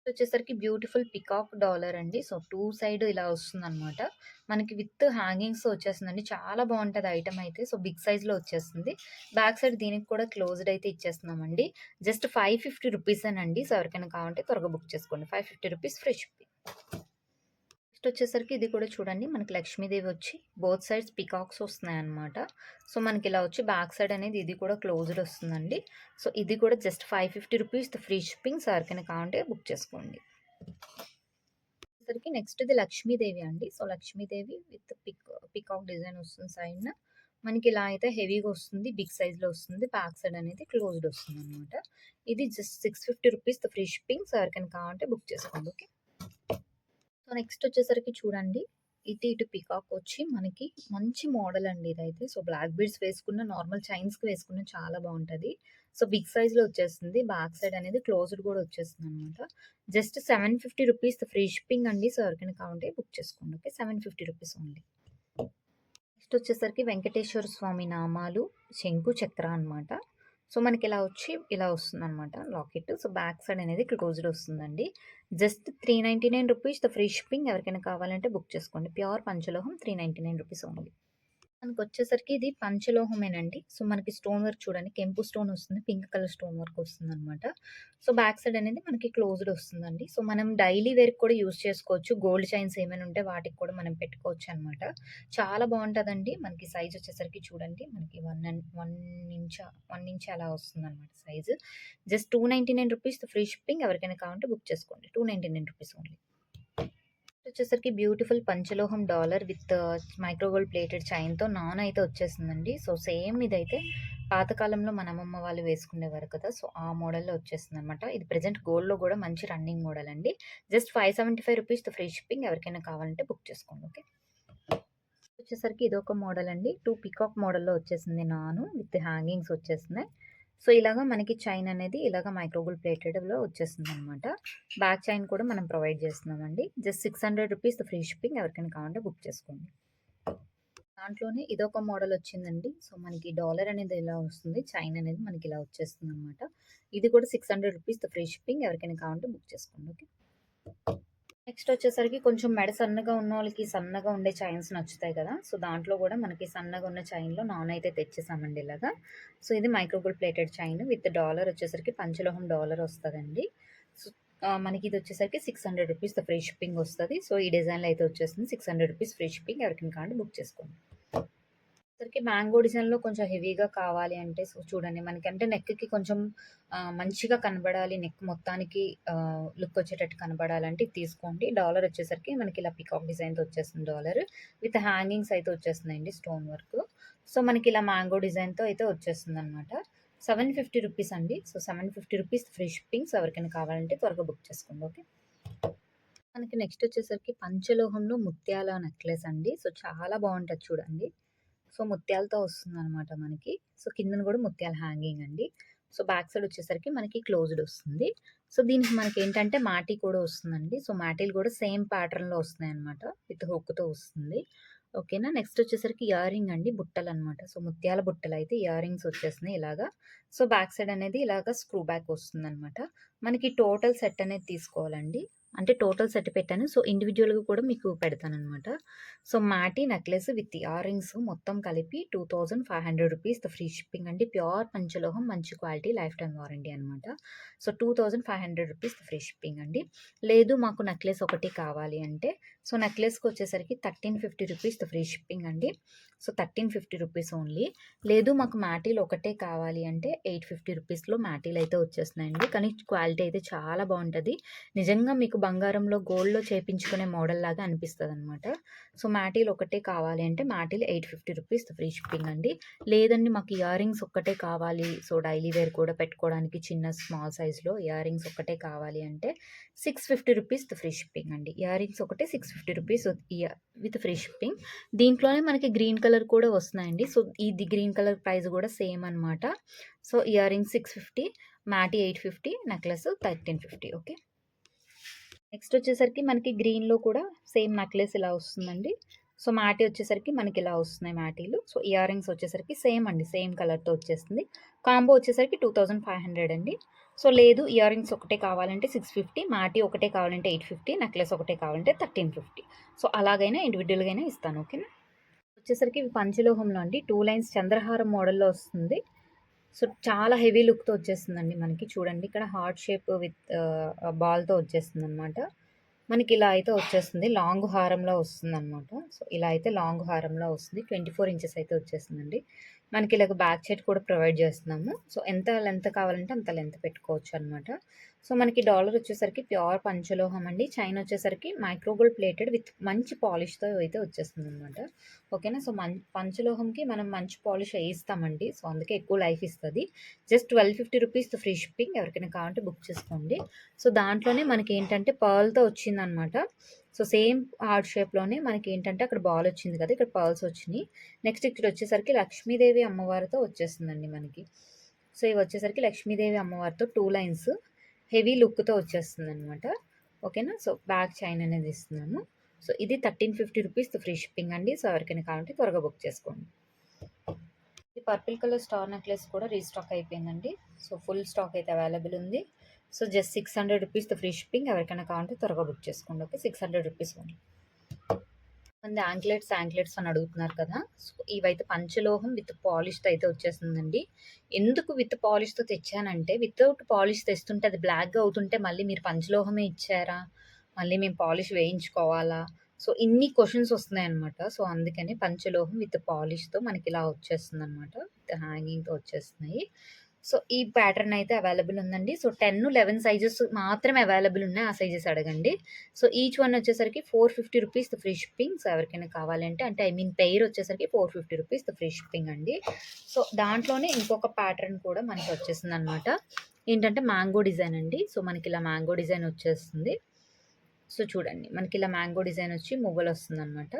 వచ్చేసరికి బ్యూటిఫుల్ పికాక్ డాలర్ అండి. సో, 2 సైడ్ ఇలా వస్తుందనమాట. మనకి విత్ హ్యాంగింగ్స్ వచ్చేస్తుందండి. చాలా బావుంటది ఐటెమ్ అయితే. సో, బిగ్ సైజ్‌లో వచ్చేస్తుంది. బ్యాక్ సైడ్ దీనికి కూడా క్లోజ్డ్ అయితే ఇచ్చేస్తున్నామండి. జస్ట్ రూ. 550 సో, ఎవరికైనా కావాలంటే త్వరగా బుక్ చేసుకోండి. రూ. 550 ఫ్రీ షిప్పింగ్. నెక్స్ట్ వచ్చేసరికి ఇది కూడా చూడండి మనకి లక్ష్మీదేవి వచ్చి బోత్ సైడ్స్ పికాక్స్ వస్తున్నాయన్నమాట. సో, మనకి ఇలా వచ్చి బ్యాక్ సైడ్ అనేది ఇది కూడా క్లోజ్డ్ వస్తుందండి. సో, ఇది కూడా జస్ట్ రూ. 550 ఫ్రీ షిప్పింగ్. సో, ఎవరికైనా కావాలంటే బుక్ చేసుకోండి. వచ్చేసరికి నెక్స్ట్ ఇది లక్ష్మీదేవి అండి. So, Lakshmidevi with peacock design వస్తుంది సైడ్‌న. మనకి ఇలా అయితే హెవీగా వస్తుంది. బిగ్ సైజ్‌లో వస్తుంది. బ్యాక్ సైడ్ అనేది క్లోజ్డ్ వస్తుందన్నమాట. ఇది జస్ట్ రూ. 650 ఫ్రీ షిప్పింగ్. సో, ఎవరికైనా కావాలంటే బుక్ చేసుకోండి. ఓకే. సో, నెక్స్ట్ వచ్చేసరికి చూడండి. ఇటు పికాక్ వచ్చి మనకి మంచి మోడల్ అండి ఇదైతే. సో, బ్లాక్ బీడ్స్ వేసుకున్న నార్మల్ చైన్స్‌కి వేసుకున్న చాలా బావుంటది. సో, బిగ్ సైజ్‌లో వచ్చేస్తుంది. బ్యాక్ సైడ్ అనేది క్లోజ్డ్ కూడా వచ్చేస్తుందనమాట. జస్ట్ రూ. 750 ఫ్రీ షిప్పింగ్ అండి. సో, ఎవరికైనా కావాలంటే బుక్ చేసుకోండి. ఓకే. రూ. 750 ఓన్లీ. నెక్స్ట్ వచ్చేసరికి వెంకటేశ్వర స్వామి నామాలు, శంకు చక్ర అనమాట. సో, మనకి ఇలా వచ్చి ఇలా వస్తుందనమాట లాకెట్. సో, బ్యాక్ సైడ్ అనేది క్లోజ్డ్ వస్తుందండి. జస్ట్ రూ. 399 ఫ్రీ షిప్పింగ్. ఎవరికైనా కావాలంటే బుక్ చేసుకోండి. ప్యూర్ పంచలోహం రూ. 399 ఓన్లీ. మనకొచ్చేసరికి ఇది పంచలోహమేనండి. సో, మనకి స్టోన్ వర్క్ చూడండి కెంపు స్టోన్ వస్తుంది. పింక్ కలర్ స్టోన్ వర్క్ వస్తుందనమాట. సో, బ్యాక్ సైడ్ అనేది మనకి క్లోజ్డ్ వస్తుందండి. సో, మనం డైలీ వేర్‌కి కూడా యూజ్ చేసుకోవచ్చు. గోల్డ్ చైన్స్ ఏమైనా ఉంటే వాటికి కూడా మనం పెట్టుకోవచ్చనమాట. చాలా బావుంటదండి. మనకి సైజ్ వచ్చేసరికి చూడండి మనకి 1 ఇంచ్ అలా వస్తుందనమాట సైజు. జస్ట్ రూ. 299 ఫ్రీ షిప్పింగ్. ఎవరికైనా కావాలంటే బుక్ చేసుకోండి. రూ. 299 ఓన్లీ. వచ్చేసరికి బ్యూటిఫుల్ పంచలోహం dollar with micro gold plated చైన్‌తో నాన్ అయితే వచ్చేసిందండి. సో, సేమ్ ఇదైతే పాతకాలంలో మన అమ్మమ్మ వాళ్ళు వేసుకునేవారు కదా! సో, ఆ మోడల్‌లో వచ్చేసిందనమాట. ఇది ప్రెజెంట్ గోల్డ్‌లో గూడా మంచి రన్నింగ్ మోడల్ అండి. జస్ట్ రూ. 575 ఫ్రీ షిప్పింగ్. ఎవరికైనా కావాలంటే బుక్ చేసుకోండి. ఓకే. వచ్చేసరికి ఇదొక మోడల్ అండి. 2 పికాక్ మోడల్‌లో వచ్చేసింది నాను విత్ హ్యాంగింగ్స్ వచ్చేస్తున్నాయి. సో, ఇలాగా మనకి చైన్ అనేది ఇలాగ మైక్రో గోల్డ్ ప్లేటెడ్‌లో వచ్చేస్తుందనమాట. బ్యాక్ చైన్ కూడా మనం ప్రొవైడ్ చేస్తున్నామండి. జస్ట్ రూ. 600 ఫ్రీ షిప్పింగ్. ఎవరికైనా కావాలంటే బుక్ చేసుకోండి. దాంట్లోనే ఇదొక మోడల్ వచ్చిందండి. సో, మనకి డాలర్ అనేది ఇలా వస్తుంది. చైన్ అనేది మనకి ఇలా వచ్చేస్తుందనమాట. ఇది కూడా రూ. 600 ఫ్రీ షిప్పింగ్. ఎవరికైనా కావాలంటే బుక్ చేసుకోండి. ఓకే. నెక్స్ట్ వచ్చేసరికి కొంచెం మెడ సన్నగా ఉన్నోళ్ళకి సన్నగా ఉండే చైన్స్ నచ్చుతాయి కదా! సో, దాంట్లో గూడా మనకి సన్నగా ఉన్న చైన్‌లో నాన్ అయితే తెచ్చేసామండి ఇలాగా. సో, ఇది micro gold plated chain with dollar వచ్చేసరికి పంచలోహం డాలర్ వస్తదండి. సో, మనకి ఇదొచ్చేసరికి రూ. 600 ఫ్రీ షిప్పింగ్ వస్తది. సో, ఈ డిజైన్‌లో అయితే వచ్చేస్తుంది. రూ. 600 ఫ్రీ షిప్పింగ్. ఎవరికైనా కావాలంటే బుక్ చేసుకోండి. వచ్చేసరికి మ్యాంగో డిజైన్‌లో కొంచెం హెవీగా కావాలి అంటే సో, చూడండి మనకంటే నెక్‌కి కొంచెం మంచిగా కనబడాలి. నెక్ మొత్తానికి లుక్ వచ్చేటట్టు కనబడాలంటే ఇది తీసుకోండి. డాలర్ వచ్చేసరికి మనకి ఇలా పీకాక్ డిజైన్‌తో వచ్చేస్తుంది డాలర్. విత్ హ్యాంగింగ్స్ అయితే వచ్చేస్తున్నాయండి స్టోన్ వర్క్. సో, మనకి ఇలా మ్యాంగో డిజైన్‌తో అయితే వచ్చేస్తుందనమాట. 750 అండి. So, 750 free shipping. సో, ఎవరికైనా కావాలంటే త్వరగా బుక్ చేసుకోండి. ఓకే. మనకి నెక్స్ట్ వచ్చేసరికి పంచలోహంలో ముత్యాల నెక్లెస్ అండి. సో, చాలా బావుంటది చూడండి. సో, ముత్యాలతో వస్తుందనమాట మనకి. సో, కిందన కూడా ముత్యాల హ్యాంగింగ్ అండి. సో, బ్యాక్ సైడ్ వచ్చేసరికి మనకి క్లోజ్డ్ వస్తుంది. సో, దీనికి మనకేంటంటే మాటీ కూడా వస్తుందండి. సో, మాటీలు కూడా సేమ్ ప్యాటర్న్‌లో వస్తున్నాయన్నమాట. విత్ హుక్‌తో వస్తుంది. ఓకేనా. నెక్స్ట్ వచ్చేసరికి ఇయరింగ్ అండి. బుట్టలనమాట. సో, ముత్యాల బుట్టలైతే ఇయరింగ్స్ వచ్చేస్తున్నాయి ఇలాగా. సో, బ్యాక్ సైడ్ అనేది ఇలాగా స్క్రూ బ్యాక్ వస్తుందనమాట. మనకి టోటల్ సెట్ అనేది తీసుకోవాలండి. అంటే టోటల్ సెట్ పెట్టాను. సో, ఇండివిడ్యువల్‌గా కూడా మీకు పెడతాననమాట. So, Maati necklace with earrings మొత్తం కలిపి రూ. 2500 ఫ్రీ షిప్పింగ్ అండి. ప్యూర్ పంచలోహం మంచి క్వాలిటీ లైఫ్ టైమ్ వారంటీ అనమాట. సో, రూ. 2500 ఫ్రీ షిప్పింగ్ అండి. లేదు మాకు నెక్లెస్ ఒకటి కావాలి అంటే, సో, నెక్లెస్‌కొచ్చేసరికి రూ. 1350 ఫ్రీ షిప్పింగ్ అండి. సో, రూ. 1350 ఓన్లీ. లేదు మాకు మాటీలు ఒకటే కావాలి అంటే రూ. 850లో మాటీలయితే వచ్చేస్తున్నాయండి. కానీ క్వాలిటీ అయితే చాలా బావుంటది. నిజంగా మీకు బంగారంలో, గోల్డ్‌లో చేపించుకునే మోడల్‌లాగా అనిపిస్తదనమాట. సో, మాటీలు ఒకటే కావాలి అంటే మాటీలు రూ. 850 ఫ్రీ షిప్పింగ్ అండి. లేదండి మాకు ఇయరింగ్స్ ఒక్కటే కావాలి. సో, డైలీ వేర్ కూడా పెట్టుకోవడానికి చిన్న స్మాల్ సైజ్‌లో ఇయరింగ్స్ ఒక్కటే కావాలి అంటే రూ. 650 ఫ్రీ షిప్పింగ్ అండి. ఇయరింగ్స్ ఒకటే రూ. 650 విత్ ఫ్రీ షిప్పింగ్. దీంట్లోనే మనకి గ్రీన్ కలర్ కూడా వస్తున్నాయండి. సో, ఇది గ్రీన్ కలర్ ప్రైస్ కూడా సేమ్ అనమాట. So, earrings 650, Maati 850, necklace 1350. Okay. Next వచ్చేసరికి మనకి గ్రీన్‌లో కూడా సేమ్ నెక్లెస్ ఇలా వస్తుందండి. సో, మాటీ వచ్చేసరికి మనకి ఇలా వస్తున్నాయి మాటీలు. సో, ఇయరింగ్స్ వచ్చేసరికి సేమ్ అండి. సేమ్ కలర్‌తో వచ్చేస్తుంది. కాంబో వచ్చేసరికి 2500 అండి. సో, లేదు ఇయరింగ్స్ ఒకటే కావాలంటే 650, మాటీ ఒకటే కావాలంటే 850, నెక్లెస్ ఒకటే కావాలంటే 1350. సో, అలాగైనా ఇండివిడ్యువల్‌గా అయినా ఇస్తాను. ఓకేనా. వచ్చేసరికి ఇవి పంచలోహంలో అండి. 2 లైన్స్ చంద్రహారం మోడల్‌లో వస్తుంది. సో, చాలా హెవీ లుక్‌తో వచ్చేస్తుందండి మనకి. చూడండి ఇక్కడ హార్ట్ షేప్ విత్ బాల్‌తో వచ్చేస్తుందనమాట. మనకి ఇలా అయితే వచ్చేస్తుంది. లాంగ్ హారంలో వస్తుందనమాట. సో, ఇలా అయితే లాంగ్ హారంలో వస్తుంది. 24 ఇంచెస్ అయితే వచ్చేస్తుందండి. మనకి ఇలాగ బ్యాక్ సైడ్ కూడా ప్రొవైడ్ చేస్తున్నాము. సో, ఎంత లెంత్ కావాలంటే అంత లెంత్ పెట్టుకోవచ్చు అనమాట. సో, మనకి డాలర్ వచ్చేసరికి ప్యూర్ పంచలోహం అండి. చైన్ వచ్చేసరికి మైక్రోగోల్డ్ ప్లేటెడ్ విత్ మంచి పాలిష్‌తో అయితే వచ్చేస్తుందనమాట. ఓకేనా. సో, పంచలోహంకి మనం మంచి పాలిష్ ఏయిస్తామండి. సో, అందుకే ఎక్కువ లైఫ్ ఇస్తది. జస్ట్ రూ. 1250 ఫ్రీ షిప్పింగ్. ఎవరికైనా కావాలంటే బుక్ చేసుకోండి. సో, దాంట్లోనే మనకేంటంటే పర్ల్‌తో వచ్చిందనమాట. సో, సేమ్ హార్ట్ షేప్‌లోనే మనకేంటంటే అక్కడ బాల్ వచ్చింది కదా! ఇక్కడ పర్ల్స్ వచ్చినియి. నెక్స్ట్ ఇక్కడ వచ్చేసరికి లక్ష్మీదేవి అమ్మవారితో వచ్చేస్తుందండి మనకి. సో, ఇవి వచ్చేసరికి లక్ష్మీదేవి అమ్మవారితో 2 లైన్స్ హెవీ లుక్‌తో వచ్చేస్తుందనమాట. ఓకేనా. సో, బ్యాక్ చైన్ అనేది ఇస్తున్నాము. సో, ఇది రూ. 1350 ఫ్రీ షిప్పింగ్ అండి. సో, ఎవరికైనా కావాలంటే త్వరగా బుక్ చేసుకోండి. ఈ పర్పుల్ కలర్ స్టార్ నెక్లెస్ కూడా రీస్టాక్ అయిపోయిందండి. సో, ఫుల్ స్టాక్ అయితే అవైలబుల్ ఉంది. సో, జస్ట్ రూ. 600 ఫ్రీ షిప్పింగ్. ఎవరికైనా కావాలంటే త్వరగా బుక్ చేసుకోండి. ఓకే. రూ. 600 ఓన్లీ. మంది యాంక్లెట్స్ అని అడుగుతున్నారు కదా! సో, ఇవైతే పంచలోహం విత్ పాలిష్‌తో అయితే వచ్చేసిందండి. ఎందుకు విత్ పాలిష్‌తో తెచ్చానంటే, వితౌట్ పాలిష్ తెస్తుంటే అది బ్లాక్‌గా అవుతుంటే మళ్ళీ మీరు పంచలోహమే ఇచ్చారా? మళ్ళీ మేము పాలిష్ వేయించుకోవాలా? సో, ఇన్ని క్వెషన్స్ వస్తున్నాయన్నమాట. సో, అందుకని పంచలోహం విత్ పాలిష్‌తో మనకిలా వచ్చేస్తుందన్నమాట. విత్ హ్యాంగింగ్‌తో వచ్చేస్తున్నాయి. సో, ఈ ప్యాటర్న్ అయితే అవైలబుల్ ఉందండి. సో, 10, 11 సైజెస్ మాత్రమే అవైలబుల్ ఉన్నాయి. ఆ సైజెస్ అడగండి. సో, ఈచ్ వన్ వచ్చేసరికి రూ. 450 ఫ్రీ షిప్పింగ్. సో, ఎవరికైనా కావాలంటే అంటే ఐ మీన్ పెయిర్ వచ్చేసరికి రూ. 450 ఫ్రీ షిప్పింగ్ అండి. సో, దాంట్లోనే ఇంకొక ప్యాటర్న్ కూడా మనకి వచ్చేసిందనమాట. ఏంటంటే మ్యాంగో డిజైన్ అండి. సో, మనకిలా మ్యాంగో డిజైన్ వచ్చేస్తుంది. సో, చూడండి మనకిలా మ్యాంగో డిజైన్ వచ్చి మువ్వలొస్తుందనమాట.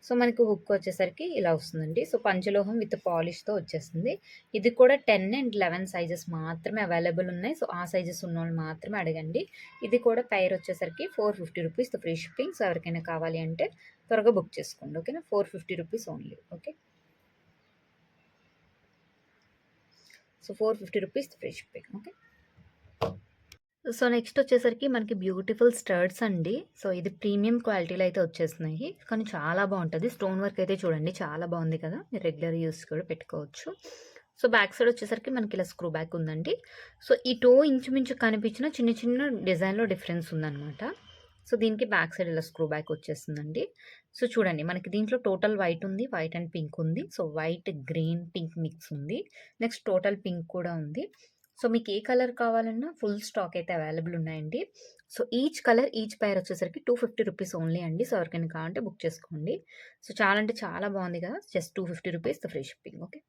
సో, మనకి హుక్ వచ్చేసరికి ఇలా వస్తుందండి. సో, పంచలోహం విత్ పాలిష్‌తో వచ్చేస్తుంది. ఇది కూడా 10 అండ్ 11 సైజెస్ మాత్రమే అవైలబుల్ ఉన్నాయి. సో, ఆ సైజెస్ ఉన్నోళ్ళు మాత్రమే అడగండి. ఇది కూడా పెయిర్ వచ్చేసరికి రూ. 450 ఫ్రీ షిప్పింగ్. సో, ఎవరికైనా కావాలి అంటే త్వరగా బుక్ చేసుకోండి. ఓకేనా. రూ. 450 ఓన్లీ. ఓకే. సో, రూ. 450 free shipping. Okay. So, next వచ్చేసరికి మనకి బ్యూటిఫుల్ స్టడ్స్ అండి. సో, ఇది ప్రీమియం క్వాలిటీలో అయితే వచ్చేస్తున్నాయి. కానీ చాలా బావుంటది. స్టోన్ వర్క్ అయితే చూడండి చాలా బావుంది కదా! మీరు రెగ్యులర్ యూజ్ కూడా పెట్టుకోవచ్చు. సో, బ్యాక్ సైడ్ వచ్చేసరికి మనకి ఇలా స్క్రూ బ్యాక్ ఉందండి. సో, ఈ టో ఇంచుమించు కనిపించిన చిన్న చిన్న డిజైన్‌లో డిఫరెన్స్ ఉందనమాట. సో, దీనికి బ్యాక్ సైడ్ ఇలా స్క్రూ బ్యాక్ వచ్చేస్తుందండి. సో, చూడండి మనకి దీంట్లో టోటల్ వైట్ ఉంది. వైట్ అండ్ పింక్ ఉంది. So, white, green, pink mix ఉంది. నెక్స్ట్ టోటల్ పింక్ కూడా ఉంది. సో, మీకు ఏ కలర్ కావాలన్నా ఫుల్ స్టాక్ అయితే అవైలబుల్ ఉన్నాయండి. So, each colour, each pair వచ్చేసరికి రూ. 250 ఓన్లీ అండి. సో, ఎవరికైనా కావాలంటే బుక్ చేసుకోండి. సో, చాలా అంటే చాలా బాగుంది కదా! జస్ట్ రూ. 250 ఫ్రీ షిప్పింగ్. ఓకే.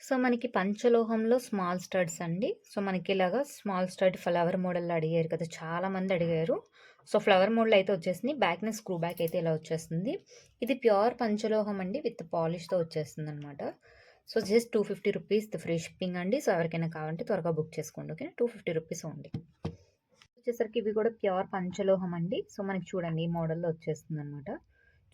సో, మనకి పంచలోహంలో స్మాల్ స్టడ్స్ అండి. సో, మనకి ఇలాగా స్మాల్ స్టడ్ ఫ్లవర్ మోడల్‌లో అడిగారు కదా! చాలామంది అడిగారు. సో, ఫ్లవర్ మోడల్ అయితే వచ్చేసింది. బ్యాక్‌న స్క్రూ బ్యాక్ అయితే ఇలా వచ్చేస్తుంది. ఇది ప్యూర్ పంచలోహం అండి విత్ పాలిష్‌తో వచ్చేస్తుందనమాట. So, just 250 rupees free shipping అండి. సో, ఎవరికైనా కావాలంటే త్వరగా బుక్ చేసుకోండి. ఓకేనా? 250 రూపీస్ ఓన్లీ. వచ్చేసరికి ఇవి కూడా ప్యూర్ పంచలోహం అండి. సో, మనకి చూడండి ఈ మోడల్‌లో వచ్చేస్తుందనమాట.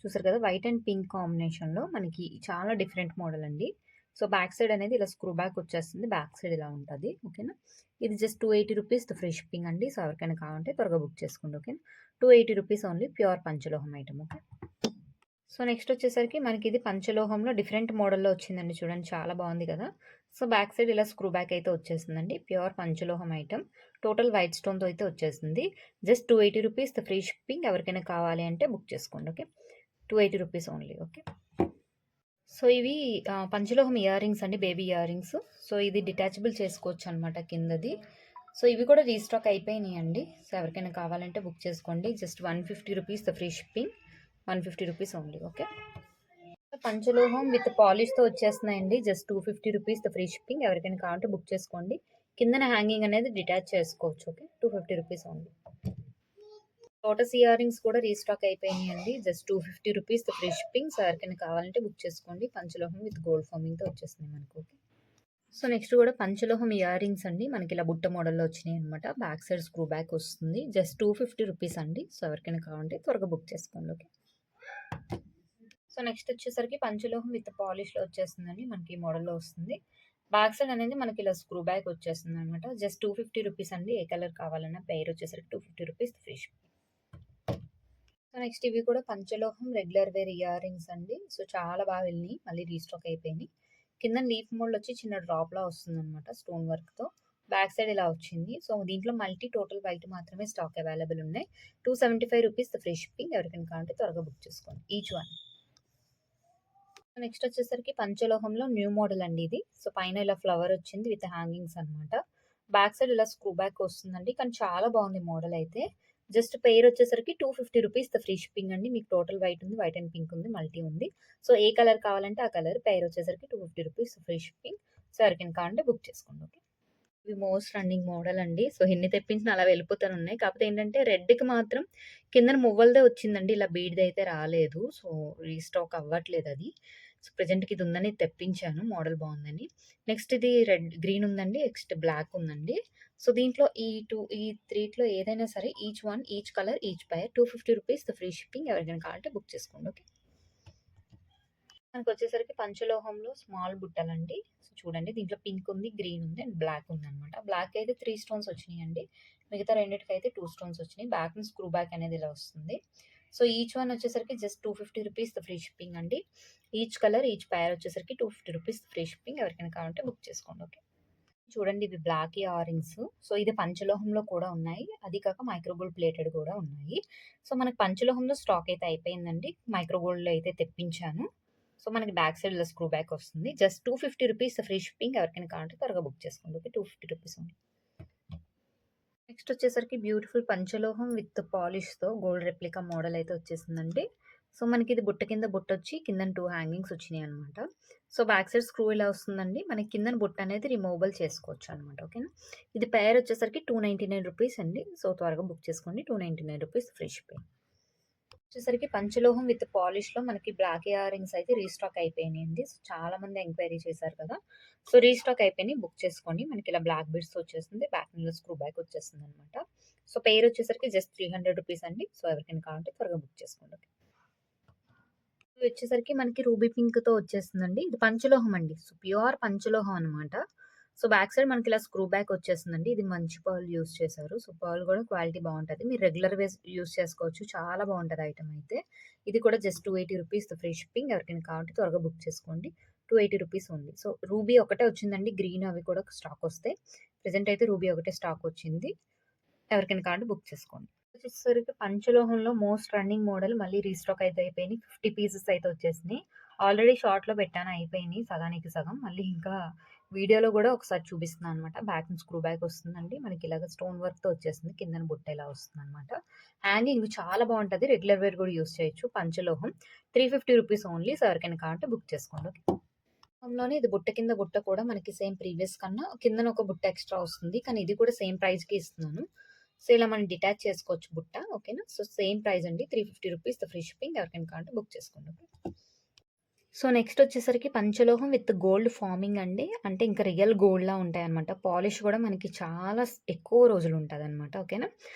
చూసారు కదా! వైట్ అండ్ పింక్ కాంబినేషన్‌లో మనకి చాలా డిఫరెంట్ మోడల్ అండి. సో, బ్యాక్ సైడ్ అనేది ఇలా స్క్రూ బ్యాక్ వచ్చేస్తుంది. బ్యాక్ సైడ్ ఇలా ఉంటది. ఓకేనా? ఇది జస్ట్ 280 రూపీస్ ఫ్రీ షిప్పింగ్ అండి. సో, ఎవరికైనా కావాలంటే త్వరగా బుక్ చేసుకోండి. ఓకేనా? 280 రూపీస్ ఓన్లీ ప్యూర్ పంచలోహం ఐటెమ్. ఓకే. సో, నెక్స్ట్ వచ్చేసరికి మనకి ఇది పంచలోహంలో డిఫరెంట్ మోడల్‌లో వచ్చిందండి. చూడండి చాలా బాగుంది కదా! సో, బ్యాక్ సైడ్ ఇలా స్క్రూ బ్యాక్ అయితే వచ్చేసిందండి. ప్యూర్ పంచలోహం ఐటెమ్. టోటల్ వైట్ స్టోన్‌తో అయితే వచ్చేసింది. Just 280 rupees free shipping. ఎవరికైనా కావాలి అంటే బుక్ చేసుకోండి. Okay. 280 rupees only. Okay. So, ఇవి పంచలోహం ఇయర్ రింగ్స్ అండి. Baby earrings. సో, ఇది డిటాచబుల్ చేసుకోవచ్చు అనమాట కిందది. సో, ఇవి కూడా రీస్టాక్ అయిపోయినాయండి. సో, ఎవరికైనా కావాలంటే బుక్ చేసుకోండి. Just 150 rupees free shipping. 150 rupees only. Okay. పంచలోహం విత్ పాలిష్‌తో వచ్చేస్తున్నాయండి. Just 250 rupees free shipping. ఎవరికైనా కావాలంటే బుక్ చేసుకోండి. కిందన హ్యాంగింగ్ అనేది డిటాచ్ చేసుకోవచ్చు. Okay. 250 rupees only. Lotus earrings కూడా రీస్టాక్ అయిపోయినాయండి. Just 250 rupees free shipping. So, ఎవరికైనా కావాలంటే బుక్ చేసుకోండి. పంచలోహం విత్ గోల్డ్ ఫార్మింగ్‌తో వచ్చేస్తున్నాయి మనకు. ఓకే. సో, నెక్స్ట్ కూడా పంచలోహం ఇయర్ రింగ్స్ అండి. మనకి ఇలా బుట్ట మోడల్‌లో వచ్చినాయి అనమాట. బ్యాక్ సైడ్ స్క్రూ బ్యాక్ వస్తుంది. జస్ట్ 250 రూపీస్ అండి. సో, ఎవరికైనా కావాలంటే త్వరగా బుక్ చేసుకోండి. ఓకే. సో, నెక్స్ట్ వచ్చేసరికి పంచలోహం విత్ పాలిష్‌లో వచ్చేస్తుందండి. మనకి ఈ మోడల్‌లో వస్తుంది. బ్యాక్ సైడ్ అనేది మనకి ఇలా స్క్రూ బ్యాక్ వచ్చేస్తుందనమాట. జస్ట్ 250 రూపీస్ అండి. ఏ కలర్ కావాలన్నా పెయిర్ వచ్చేసరికి 250 rupees free shipping. So, next ఇవి కూడా పంచలోహం రెగ్యులర్ వేర్ ఇయర్ రింగ్స్ అండి. సో, చాలా బాగా వెళ్ళినాయి. మళ్ళీ రీస్టాక్ అయిపోయినాయి. కింద లీఫ్ మోడల్ వచ్చి చిన్న డ్రాప్‌లా వస్తుందనమాట స్టోన్ వర్క్‌తో. బ్యాక్ సైడ్ ఇలా వచ్చింది. సో, దీంట్లో మల్టీ టోటల్ వైట్ మాత్రమే స్టాక్ అవైలబుల్ ఉన్నాయి. 275 రూపీస్ ఫ్రీ షిప్పింగ్. ఎవరికైనా కావాలంటే త్వరగా బుక్ చేసుకోండి. Each one. నెక్స్ట్ వచ్చేసరికి పంచలోహంలో న్యూ మోడల్ అండి ఇది. సో, పైన ఇలా ఫ్లవర్ వచ్చింది విత్ హ్యాంగింగ్స్ అనమాట. బ్యాక్ సైడ్ ఇలా స్క్రూ బ్యాక్ వస్తుందండి. కానీ చాలా బాగుంది మోడల్ అయితే. జస్ట్ పెయిర్ వచ్చేసరికి 250 రూపీస్ ఫ్రీ షిప్పింగ్ అండి. మీకు టోటల్ వైట్ ఉంది, వైట్ అండ్ పింక్ ఉంది, మల్టీ ఉంది. సో, ఏ కలర్ కావాలంటే ఆ కలర్. పెయిర్ వచ్చేసరికి 250 రూపీస్ ఫ్రీ షిప్పింగ్. సో, ఎవరికైనా కావాలంటే బుక్ చేసుకోండి. ఓకే. ఇవి మోస్ట్ రన్నింగ్ మోడల్ అండి. సో, ఎన్ని తెప్పించినా అలా వెళ్ళిపోతూనే ఉన్నాయి. కాకపోతే ఏంటంటే రెడ్‌కి మాత్రం కిందన మువ్వలదే వచ్చిందండి. ఇలా బీడ్‌దయితే రాలేదు. సో, రీస్టాక్ అవ్వట్లేదది. సో, ప్రెజెంట్‌కి ఇది ఉందని తెప్పించాను. మోడల్ బావుందని. నెక్స్ట్ ఇది గ్రీన్ ఉందండి. నెక్స్ట్ బ్లాక్ ఉందండి. సో, దీంట్లో ఈ 3 ఏదైనా సరే each one, each colour, each pair 250 rupees free shipping. ఎవరికైనా కావాలంటే బుక్ చేసుకోండి. ఓకే. మనకొచ్చేసరికి పంచలోహంలో స్మాల్ బుట్టలండి. సో, చూడండి దీంట్లో పింక్ ఉంది, గ్రీన్ ఉంది అండ్ బ్లాక్ ఉందనమాట. బ్లాక్ అయితే 3 స్టోన్స్ వచ్చినియండి. మిగతా రెండిటికైతే 2 స్టోన్స్ వచ్చినియి. బ్యాక్‌న స్క్రూ బ్యాక్ అనేది ఇలా వస్తుంది. సో, ఈచ్ వన్ వచ్చేసరికి జస్ట్ 250 రూపీస్ ఫ్రీ షిప్పింగ్ అండి. ఈచ్ కలర్, ఈచ్ పెయిర్ వచ్చేసరికి 250 రూపీస్ ఫ్రీ షిప్పింగ్. ఎవరికైనా కావాలంటే బుక్ చేసుకోండి. ఓకే. చూడండి ఇవి బ్లాక్ ఇయర్ రింగ్స్. సో, ఇది పంచలోహంలో కూడా ఉన్నాయి. అది కాక మైక్రో గోల్డ్ ప్లేటెడ్ కూడా ఉన్నాయి. సో, మనకి పంచలోహంలో స్టాక్ అయితే అయిపోయిందండి. మైక్రో గోల్డ్‌లో అయితే తెప్పించాను. సో, మనకి బ్యాక్ సైడ్ ఇలా స్క్రూ బ్యాక్ వస్తుంది. Just 250 rupees free shipping. ఎవరికైనా కావాలంటే త్వరగా బుక్ చేసుకోండి. ఓకే. 250 rupees only. నెక్స్ట్ వచ్చేసరికి బ్యూటిఫుల్ పంచలోహం విత్ పాలిష్‌తో గోల్డ్ రెప్లికా మోడల్ అయితే వచ్చేసిందండి. సో, మనకి ఇది బుట్ట కింద బుట్టొచ్చి కిందన 2 హ్యాంగింగ్స్ వచ్చినాయన్నమాట. సో, బ్యాక్ సైడ్ స్క్రూ ఇలా వస్తుందండి. మనకి కిందన బుట్ట అనేది రిమూవబుల్ చేసుకోవచ్చనమాట. ఓకేనా. ఇది పెయిర్ వచ్చేసరికి 299 రూపీస్ అండి. సో, త్వరగా బుక్ చేసుకోండి. 299 రూపీస్ ఫ్రీ షిప్పింగ్. వచ్చేసరికి పంచలోహం విత్ పాలిష్‌లో మనకి బ్లాక్ ఇయర్ రింగ్స్ అయితే రీస్టాక్ అయిపోయినాయండి. సో, చాలా మంది ఎంక్వైరీ చేశారు కదా! సో, రీస్టాక్ అయిపోయినాయి. బుక్ చేసుకోండి. మనకి ఇలా బ్లాక్ బీడ్స్‌తో వచ్చేస్తుంది. బ్యాక్ మీద స్క్రూ బ్యాక్ వచ్చేస్తుందనమాట. సో, పెయిర్ వచ్చేసరికి జస్ట్ 300 రూపీస్ అండి. సో, ఎవరికైనా కావాలంటే త్వరగా బుక్ చేసుకోండి. ఇది వచ్చేసరికి మనకి రూబీ పింక్‌తో వచ్చేస్తుందండి. ఇది పంచలోహం అండి. సో, ప్యూర్ పంచలోహం అనమాట. సో, బ్యాక్ సైడ్ మనకి ఇలా స్క్రూ బ్యాక్ వచ్చేస్తుందండి. ఇది మంచి పర్ల్ యూజ్ చేశారు. సో, పర్ల్ కూడా క్వాలిటీ బావుంటది. మీరు రెగ్యులర్ వేస్ యూజ్ చేసుకోవచ్చు. చాలా బావుంటది ఐటెమ్ అయితే. ఇది కూడా జస్ట్ 280 రూపీస్ ఫ్రీ షిప్పింగ్. ఎవరికైనా కావాలంటే త్వరగా బుక్ చేసుకోండి. 280 రూపీస్ ఓన్లీ. సో, రూబీ ఒకటే వచ్చిందండి. గ్రీన్ అవి కూడా స్టాక్ వస్తాయి. ప్రెజెంట్ అయితే రూబీ ఒకటే స్టాక్ వచ్చింది. ఎవరికైనా కావాలంటే బుక్ చేసుకోండి. వచ్చేసరికి పంచలోహంలో మోస్ట్ రన్నింగ్ మోడల్ మళ్ళీ రీస్టాక్ అయితే అయిపోయినాయి. 50 పీసెస్ అయితే వచ్చేసినాయి. ఆల్రెడీ షార్ట్‌లో పెట్టాను అయిపోయినాయి సగానికి సగం. మళ్ళీ ఇంకా వీడియోలో గూడా ఒకసారి చూపిస్తున్నాను అనమాట. బ్యాక్ స్క్రూ బ్యాక్ వస్తుందండి. మనకి ఇలాగ స్టోన్ వర్క్‌తో వచ్చేస్తుంది. కిందన బుట్ట ఇలా వస్తుందనమాట. హ్యాంగింగ్ చాలా బావుంటది. రెగ్యులర్ వేర్ గూడా యూజ్ చేయొచ్చు. పంచలోహం 350 రూపీస్ ఓన్లీ. సో, ఎవరికైనా కావాలంటే బుక్ చేసుకోండి. ఓకే. లోనే ఇది బుట్ట కింద బుట్ట కూడా మనకి సేమ్ ప్రీవియస్ కన్నా కిందన ఒక బుట్ట ఎక్స్‌ట్రా వస్తుంది. కానీ ఇది కూడా సేమ్ ప్రైస్‌కే ఇస్తున్నాను. సో, ఇలా మనం డిటాచ్ చేసుకోవచ్చు బుట్ట. ఓకేనా. సో, సేమ్ ప్రైస్ అండి. ₹350 ఫ్రీ షిప్పింగ్. ఎవరికైనా కావాలంటే బుక్ చేసుకోండి. ఓకే. సో, నెక్స్ట్ వచ్చేసరికి పంచలోహం విత్ గోల్డ్ ఫార్మింగ్ అండి. అంటే ఇంకా రియల్ గోల్డ్‌లా ఉంటాయన్నమాట. పాలిష్ కూడా మనకి చాలా ఎక్కువ రోజులు ఉంటదన్నమాట. ఓకేనా.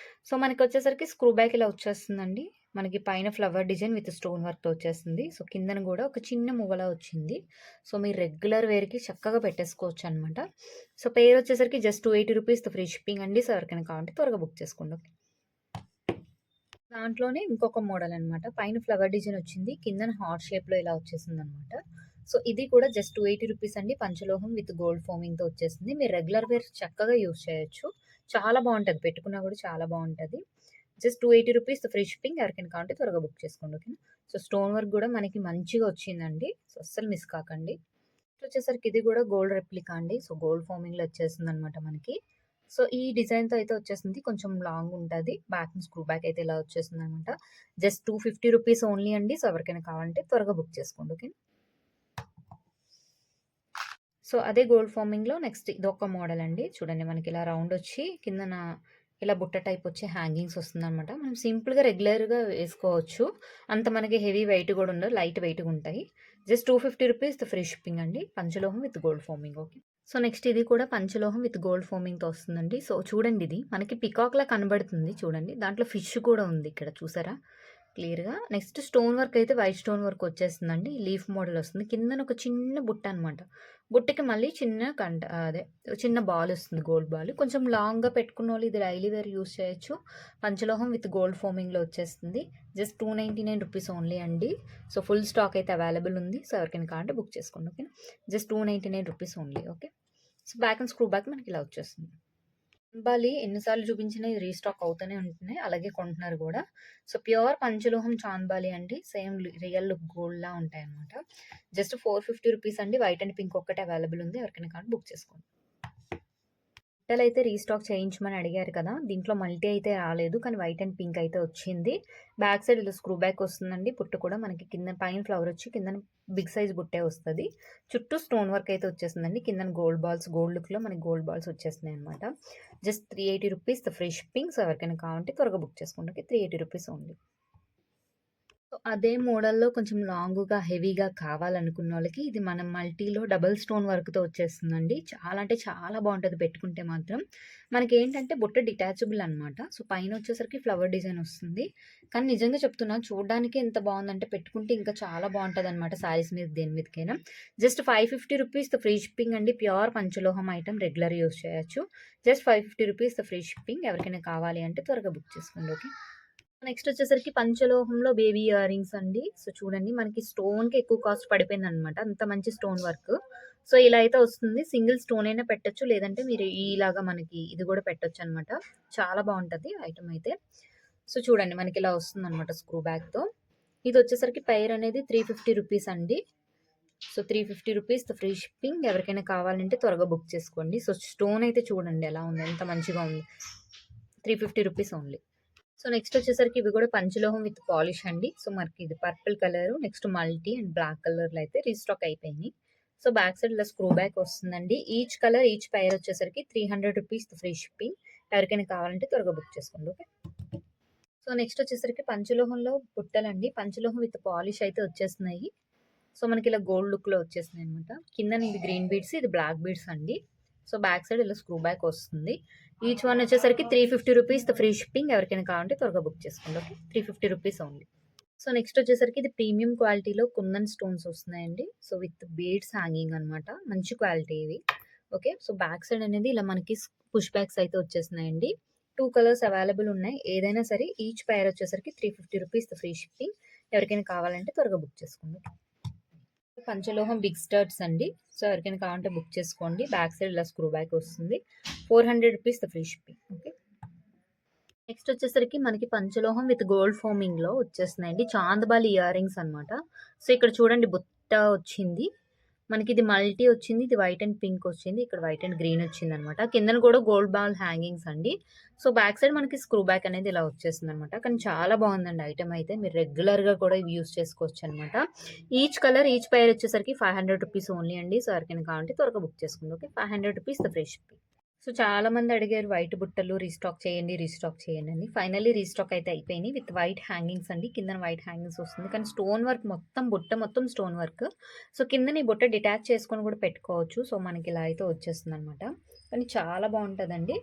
సో, మనకొచ్చేసరికి స్క్రూ బ్యాక్ ఇలా వచ్చేస్తుందండి. మనకి పైన ఫ్లవర్ డిజైన్ విత్ స్టోన్ వర్క్‌తో వచ్చేస్తుంది. సో, కిందన గూడా ఒక చిన్న మువ్వలా వచ్చింది. సో, మీరు రెగ్యులర్ వేర్‌కి చక్కగా పెట్టేసుకోవచ్చనమాట. సో, పేరొచ్చేసరికి జస్ట్ ₹280 ఫ్రీ షిప్పింగ్ అండి. సో, ఎవరికైనా కావాలంటే త్వరగా బుక్ చేసుకోండి. ఓకే. దాంట్లోనే ఇంకొక మోడల్ అనమాట. పైన ఫ్లవర్ డిజైన్ వచ్చింది. కిందన హార్ట్ షేప్‌లో ఇలా వచ్చేసిందనమాట. సో, ఇది కూడా జస్ట్ ₹280 అండి. పంచలోహం విత్ గోల్డ్ ఫోమింగ్‌తో వచ్చేసింది. మీరు రెగ్యులర్ వేర్ చక్కగా యూజ్ చేయొచ్చు. చాలా బావుంటది. పెట్టుకున్నా కూడా చాలా బావుంటది. Just ₹280 free shipping. ఎవరికైనా కావాలంటే త్వరగా బుక్ చేసుకోండి. ఓకేనా. సో, స్టోన్ వర్క్ కూడా మనకి మంచిగా వచ్చిందండి. సో, అస్సలు మిస్ కాకండి. వచ్చేసరికి ఇది కూడా గోల్డ్ రెప్లికా అండి. సో, గోల్డ్ ఫార్మింగ్‌లో వచ్చేసిందనమాట మనకి. సో, ఈ డిజైన్‌తో అయితే వచ్చేసింది. కొంచెం లాంగ్ ఉంటది. బ్యాక్‌ని స్క్రూ బ్యాక్ అయితే ఇలా వచ్చేసిందనమాట. జస్ట్ ₹250 ఓన్లీ అండి. సో, ఎవరికైనా కావాలంటే త్వరగా బుక్ చేసుకోండి. ఓకే. సో, అదే గోల్డ్ ఫార్మింగ్‌లో నెక్స్ట్ ఇదొక మోడల్ అండి. చూడండి మనకి ఇలా రౌండ్ వచ్చి కిందన ఇలా బుట్ట టైప్ వచ్చి హ్యాంగింగ్స్ వస్తుందనమాట. మనం సింపుల్‌గా రెగ్యులర్‌గా వేసుకోవచ్చు. అంత మనకి హెవీ వెయిట్ కూడా ఉండదు. లైట్ వెయిట్‌గా ఉంటాయి. జస్ట్ ₹250 ఫ్రీ షిప్పింగ్ అండి. పంచలోహం with gold forming. Okay. So, next ఇది కూడా పంచలోహం విత్ గోల్డ్ ఫోమింగ్‌తో వస్తుందండి. సో, చూడండి ఇది మనకి పికాక్‌లా కనబడుతుంది చూడండి. దాంట్లో ఫిష్ కూడా ఉంది ఇక్కడ చూసారా క్లియర్‌గా. నెక్స్ట్ స్టోన్ వర్క్ అయితే వైట్ స్టోన్ వర్క్ వచ్చేస్తుందండి. లీఫ్ మోడల్ వస్తుంది. కిందన ఒక చిన్న బుట్ట అనమాట. బుట్టకి మళ్ళీ చిన్న అదే చిన్న బాల్ వస్తుంది గోల్డ్ బాల్. కొంచెం లాంగ్‌గా పెట్టుకున్నోళ్ళు ఇది డైలీ వేర్ యూజ్ చేయొచ్చు. పంచలోహం విత్ గోల్డ్ ఫోమింగ్‌లో వచ్చేస్తుంది. జస్ట్ ₹299 ఓన్లీ అండి. సో, ఫుల్ స్టాక్ అయితే అవైలబుల్ ఉంది. సో, ఎవరికైనా కావాలంటే బుక్ చేసుకోండి. ఓకేనా. Just ₹299 only. Okay. So, back and screw back మనకి ఇలా వచ్చేస్తుంది. చాంబాలి ఎన్ని సార్లు చూపించినా ఇది రీస్టాక్ అవుతూనే ఉంటున్నాయి. అలాగే కొంటున్నారు గూడా. సో, ప్యూర్ పంచలోహం చాంబాలి అండి. సేమ్ రియల్ లుక్ గోల్డ్‌లా ఉంటాయన్నమాట. జస్ట్ ₹450 అండి. వైట్ అండ్ పింక్ ఒక్కటే అవైలబుల్ ఉంది. ఎవరికైనా కావాలంటే బుక్ చేసుకోండి. బట్టలైతే రీస్టాక్ చేయించమని అడిగారు కదా! దీంట్లో మల్టీ అయితే రాలేదు. కానీ వైట్ అండ్ పింక్ అయితే వచ్చింది. బ్యాక్ సైడ్ ఇలా స్క్రూ బ్యాక్ వస్తుందండి. బుట్ట కూడా మనకి కింద పైన ఫ్లవర్ వచ్చి కిందన బిగ్ సైజ్ బుట్టే వస్తది. చుట్టూ స్టోన్ వర్క్ అయితే వచ్చేసిందండి. కిందన గోల్డ్ బాల్స్ గోల్డ్ లుక్‌లో మనకి గోల్డ్ బాల్స్ వచ్చేస్తున్నాయన్నమాట. Just ₹380 free shipping. సో, ఎవరికైనా కావాలంటే త్వరగా బుక్ చేసుకోండి. ఓకే. ₹380 ఓన్లీ. సో, అదే మోడల్‌లో కొంచెం లాంగుగా, హెవీగా కావాలనుకున్నోళ్ళకి ఇది మనం మల్టీలో డబుల్ స్టోన్ వర్క్‌తో వచ్చేస్తుందండి. చాలా అంటే చాలా బావుంటది పెట్టుకుంటే మాత్రం. మనకేంటంటే బుట్ట డిటాచబుల్ అనమాట. సో, పైనొచ్చేసరికి ఫ్లవర్ డిజైన్ వస్తుంది. కానీ నిజంగా చెప్తున్నా చూడ్డానికే ఎంత బావుందంటే పెట్టుకుంటే ఇంకా చాలా బావుంటదనమాట శారీస్ మీద దేని మీదకైనా. జస్ట్ ₹550 ఫ్రీ షిప్పింగ్ అండి. ప్యూర్ పంచలోహం ఐటెమ్ రెగ్యులర్ యూజ్ చేయొచ్చు. Just ₹550 free shipping. ఎవరికైనా కావాలి అంటే త్వరగా బుక్ చేసుకోండి. ఓకే. నెక్స్ట్ వచ్చేసరికి పంచలోహంలో బేబీ ఇయర్ రింగ్స్ అండి. సో, చూడండి మనకి స్టోన్‌కి ఎక్కువ కాస్ట్ పడిపోయిందనమాట. అంత మంచి స్టోన్ వర్క్. సో, ఇలా అయితే వస్తుంది. సింగిల్ స్టోన్ అయినా పెట్టొచ్చు. లేదంటే మీరు ఇలాగా మనకి ఇది కూడా పెట్టొచ్చనమాట. చాలా బావుంటది ఐటెమ్ అయితే. సో, చూడండి మనకి ఇలా వస్తుందనమాట స్క్రూ బ్యాక్‌తో. ఇదొచ్చేసరికి పెయిర్ అనేది ₹350 అండి. So, ₹350 free shipping. ఎవరికైనా కావాలంటే త్వరగా బుక్ చేసుకోండి. సో, స్టోన్ అయితే చూడండి ఎలా ఉంది. ఎంత మంచిగా ఉంది. ₹350 ఓన్లీ. సో, నెక్స్ట్ వచ్చేసరికి ఇవి కూడా పంచలోహం విత్ పాలిష్ అండి. సో, మనకి ఇది purple colour, next multi and black కలర్‌లో అయితే రీస్టాక్ అయిపోయినాయి. సో, బ్యాక్ సైడ్ ఇలా స్క్రూ బ్యాక్ వస్తుందండి. ఈచ్ కలర్, ఈచ్ పెయిర్ వచ్చేసరికి ₹300 ఫ్రీ షిప్పింగ్. ఎవరికైనా కావాలంటే త్వరగా బుక్ చేసుకోండి. ఓకే. సో, నెక్స్ట్ వచ్చేసరికి పంచలోహంలో బుట్టలండి. పంచలోహం విత్ పాలిష్ అయితే వచ్చేస్తున్నాయి. సో, మనకి ఇలా గోల్డ్ లుక్‌లో వచ్చేసినాయన్నమాట. కిందన ఇది గ్రీన్ బీడ్స్, ఇది బ్లాక్ బీడ్స్ అండి. సో, బ్యాక్ సైడ్ ఇలా స్క్రూ బ్యాక్ వస్తుంది. ఈచ్ వన్ వచ్చేసరికి ₹350 ఫ్రీ షిప్పింగ్. ఎవరికైనా కావాలంటే త్వరగా బుక్ చేసుకోండి. ఓకే. ₹350 ఓన్లీ. సో, నెక్స్ట్ వచ్చేసరికి ఇది ప్రీమియం క్వాలిటీలో కుందన్ స్టోన్స్ వస్తున్నాయండి. సో, విత్ బీడ్స్ హ్యాంగింగ్ అనమాట. మంచి క్వాలిటీ ఇవి. ఓకే. సో, బ్యాక్ సైడ్ అనేది ఇలా మనకి పుష్ బ్యాక్స్ అయితే వచ్చేస్తున్నాయండి. 2 కలర్స్ అవైలబుల్ ఉన్నాయి. ఏదైనా సరే ఈచ్ పెయిర్ వచ్చేసరికి ₹350 ఫ్రీ షిప్పింగ్. ఎవరికైనా కావాలంటే త్వరగా బుక్ చేసుకోండి. పంచలోహం బిగ్ స్టర్ట్స్ అండి. సో, ఎవరికైనా కావాలంటే బుక్ చేసుకోండి. బ్యాక్ సైడ్ ఇలా స్క్రూ బ్యాక్ వస్తుంది. ₹400 ఫ్రీ షిప్పింగ్. ఓకే. నెక్స్ట్ వచ్చేసరికి మనకి పంచలోహం విత్ గోల్డ్ ఫోమింగ్‌లో వచ్చేస్తున్నాయండి. చాందబాలి ఇయర్ రింగ్స్ అనమాట. సో, ఇక్కడ చూడండి బుట్ట వచ్చింది. మనకిది మల్టీ వచ్చింది. ఇది వైట్ అండ్ పింక్ వచ్చింది. ఇక్కడ వైట్ అండ్ గ్రీన్ వచ్చిందనమాట. కిందన కూడా గోల్డ్ బాల్ హ్యాంగింగ్స్ అండి. సో, బ్యాక్ సైడ్ మనకి స్క్రూ బ్యాక్ అనేది ఇలా వచ్చేసిందనమాట. కానీ చాలా బాగుందండి ఐటెమ్ అయితే. మీరు రెగ్యులర్‌గా కూడా ఇవి యూజ్ చేసుకోవచ్చనమాట. ఈచ్ కలర్, ఈచ్ పెయిర్ వచ్చేసరికి ₹500 ఓన్లీ అండి. సో, ఎవరికైనా కావాలంటే త్వరగా బుక్ చేసుకోండి. Okay. ₹500 the free shipping. So, చాలామంది అడిగారు వైట్ బుట్టలు రీస్టాక్ చేయండి, రీస్టాక్ చేయండి అని. ఫైనల్లీ రీస్టాక్ అయితే అయిపోయినాయి విత్ వైట్ హ్యాంగింగ్స్ అండి. కిందన వైట్ హ్యాంగింగ్స్ వస్తుంది. కానీ స్టోన్ వర్క్ మొత్తం బుట్ట మొత్తం స్టోన్ వర్క్. సో, కిందన ఈ బుట్ట డిటాచ్ చేసుకొని కూడా పెట్టుకోవచ్చు. సో, మనకి ఇలా అయితే వచ్చేస్తుందనమాట. కానీ చాలా బాగుంటుందండి.